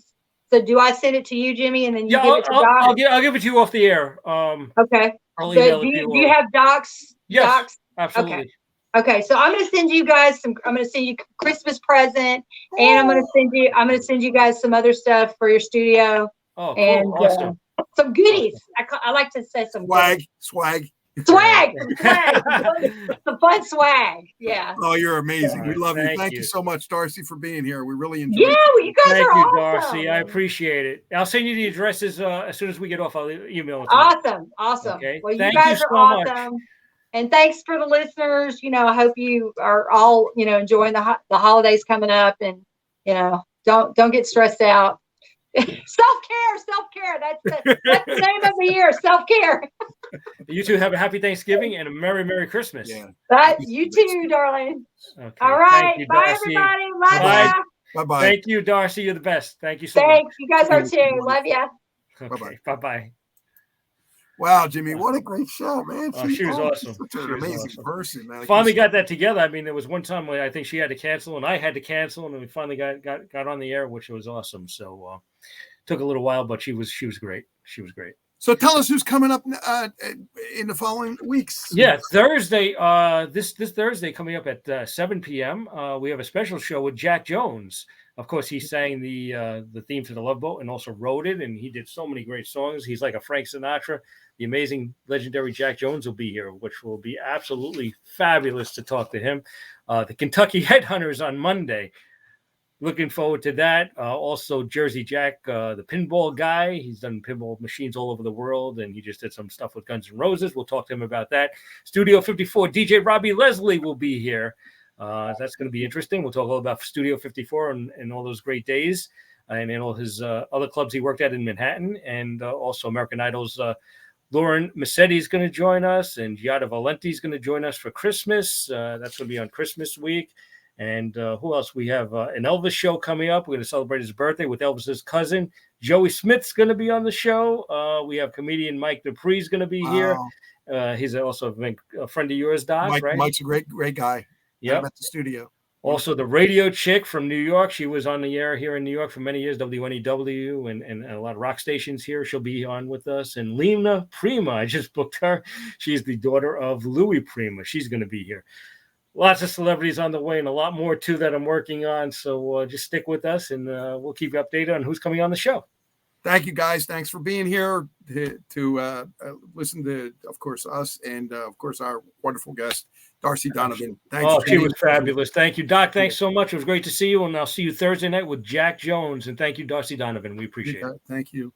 Speaker 1: So do I send it to you, Jimmy, and then you
Speaker 3: Yeah,
Speaker 1: give it to Doc?
Speaker 3: I'll give it to you off the air.
Speaker 1: Okay.
Speaker 3: I'll
Speaker 1: So
Speaker 3: email
Speaker 1: do
Speaker 3: it to you.
Speaker 1: do you have Doc's?
Speaker 3: Yes,
Speaker 1: Doc's?
Speaker 3: absolutely.
Speaker 1: Okay. So I'm going to send you guys I'm going to send you Christmas present, and I'm going to send you guys some other stuff for your studio.
Speaker 3: Oh, cool.
Speaker 1: And
Speaker 3: Awesome.
Speaker 1: some goodies. I like to say some
Speaker 2: Swag.
Speaker 1: Swag, some fun swag. Yeah.
Speaker 2: Oh, you're amazing. We love you.
Speaker 3: Thank
Speaker 2: Thank
Speaker 3: you
Speaker 2: you so much, Darcy, for being here. We really enjoyed
Speaker 1: Yeah,
Speaker 2: it.
Speaker 1: well, you guys
Speaker 3: Thank
Speaker 1: are
Speaker 3: you,
Speaker 1: awesome.
Speaker 3: Darcy. I appreciate it. I'll send you the addresses as soon as we get off. I'll email it to you.
Speaker 1: Awesome.
Speaker 3: Okay.
Speaker 1: Well,
Speaker 3: Thank
Speaker 1: you guys
Speaker 3: you
Speaker 1: are
Speaker 3: so
Speaker 1: awesome.
Speaker 3: much.
Speaker 1: And thanks for the listeners. I hope you are all, enjoying the holidays coming up, and, don't get stressed out. Self-care. That's the name of the year. Self-care.
Speaker 3: You two have a happy Thanksgiving and a Merry Christmas.
Speaker 2: Yeah.
Speaker 1: You too, darling.
Speaker 3: Okay.
Speaker 1: All right.
Speaker 3: You,
Speaker 1: Bye,
Speaker 3: Darcy.
Speaker 1: everybody. Love ya.
Speaker 2: Bye-bye.
Speaker 3: Thank you, Darcy. You're the best. Thank you so
Speaker 1: Thanks.
Speaker 3: much.
Speaker 1: You guys are too. Love ya.
Speaker 3: Okay. Bye-bye.
Speaker 2: Wow, Jimmy, what a great show, man.
Speaker 3: She was awesome.
Speaker 2: Such an amazing person, man.
Speaker 3: Finally got that together. I mean, there was one time where I think she had to cancel and I had to cancel, and then we finally got on the air, which was awesome. So took a little while, but she was great. She was great.
Speaker 2: So tell us who's coming up in the following weeks.
Speaker 3: Yeah, Thursday. This Thursday coming up at 7 p.m. We have a special show with Jack Jones. Of course, he sang the theme for The Love Boat and also wrote it, and he did so many great songs. He's like a Frank Sinatra. The amazing, legendary Jack Jones will be here, which will be absolutely fabulous to talk to him. The Kentucky Headhunters on Monday. Looking forward to that. Also, Jersey Jack, the pinball guy. He's done pinball machines all over the world, and he just did some stuff with Guns N' Roses. We'll talk to him about that. Studio 54, DJ Robbie Leslie will be here. That's going to be interesting. We'll talk all about Studio 54 and all those great days, and all his other clubs he worked at in Manhattan, and also American Idol's Lauren Massetti is going to join us, and Giada Valenti is going to join us for Christmas. That's going to be on Christmas week. And who else? We have an Elvis show coming up. We're going to celebrate his birthday with Elvis's cousin. Joey Smith's going to be on the show. We have comedian Mike Dupree's going to be here. He's also a friend of yours, Doc, right?
Speaker 2: Mike's a great guy. Yeah, at the studio.
Speaker 3: Also, the radio chick from New York. She was on the air here in New York for many years, WNEW, and a lot of rock stations here. She'll be on with us. And Lena Prima, I just booked her. She's the daughter of Louis Prima. She's going to be here. Lots of celebrities on the way and a lot more, too, that I'm working on. So just stick with us, and we'll keep you updated on who's coming on the show.
Speaker 2: Thank you, guys. Thanks for being here to listen to, of course, us and, of course, our wonderful guest, Darcy Donovan. Thanks.
Speaker 3: She was fabulous. Thank you, Doc. Thanks so much. It was great to see you, and I'll see you Thursday night with Jack Jones. And thank you, Darcy Donovan. We appreciate it.
Speaker 2: Thank you.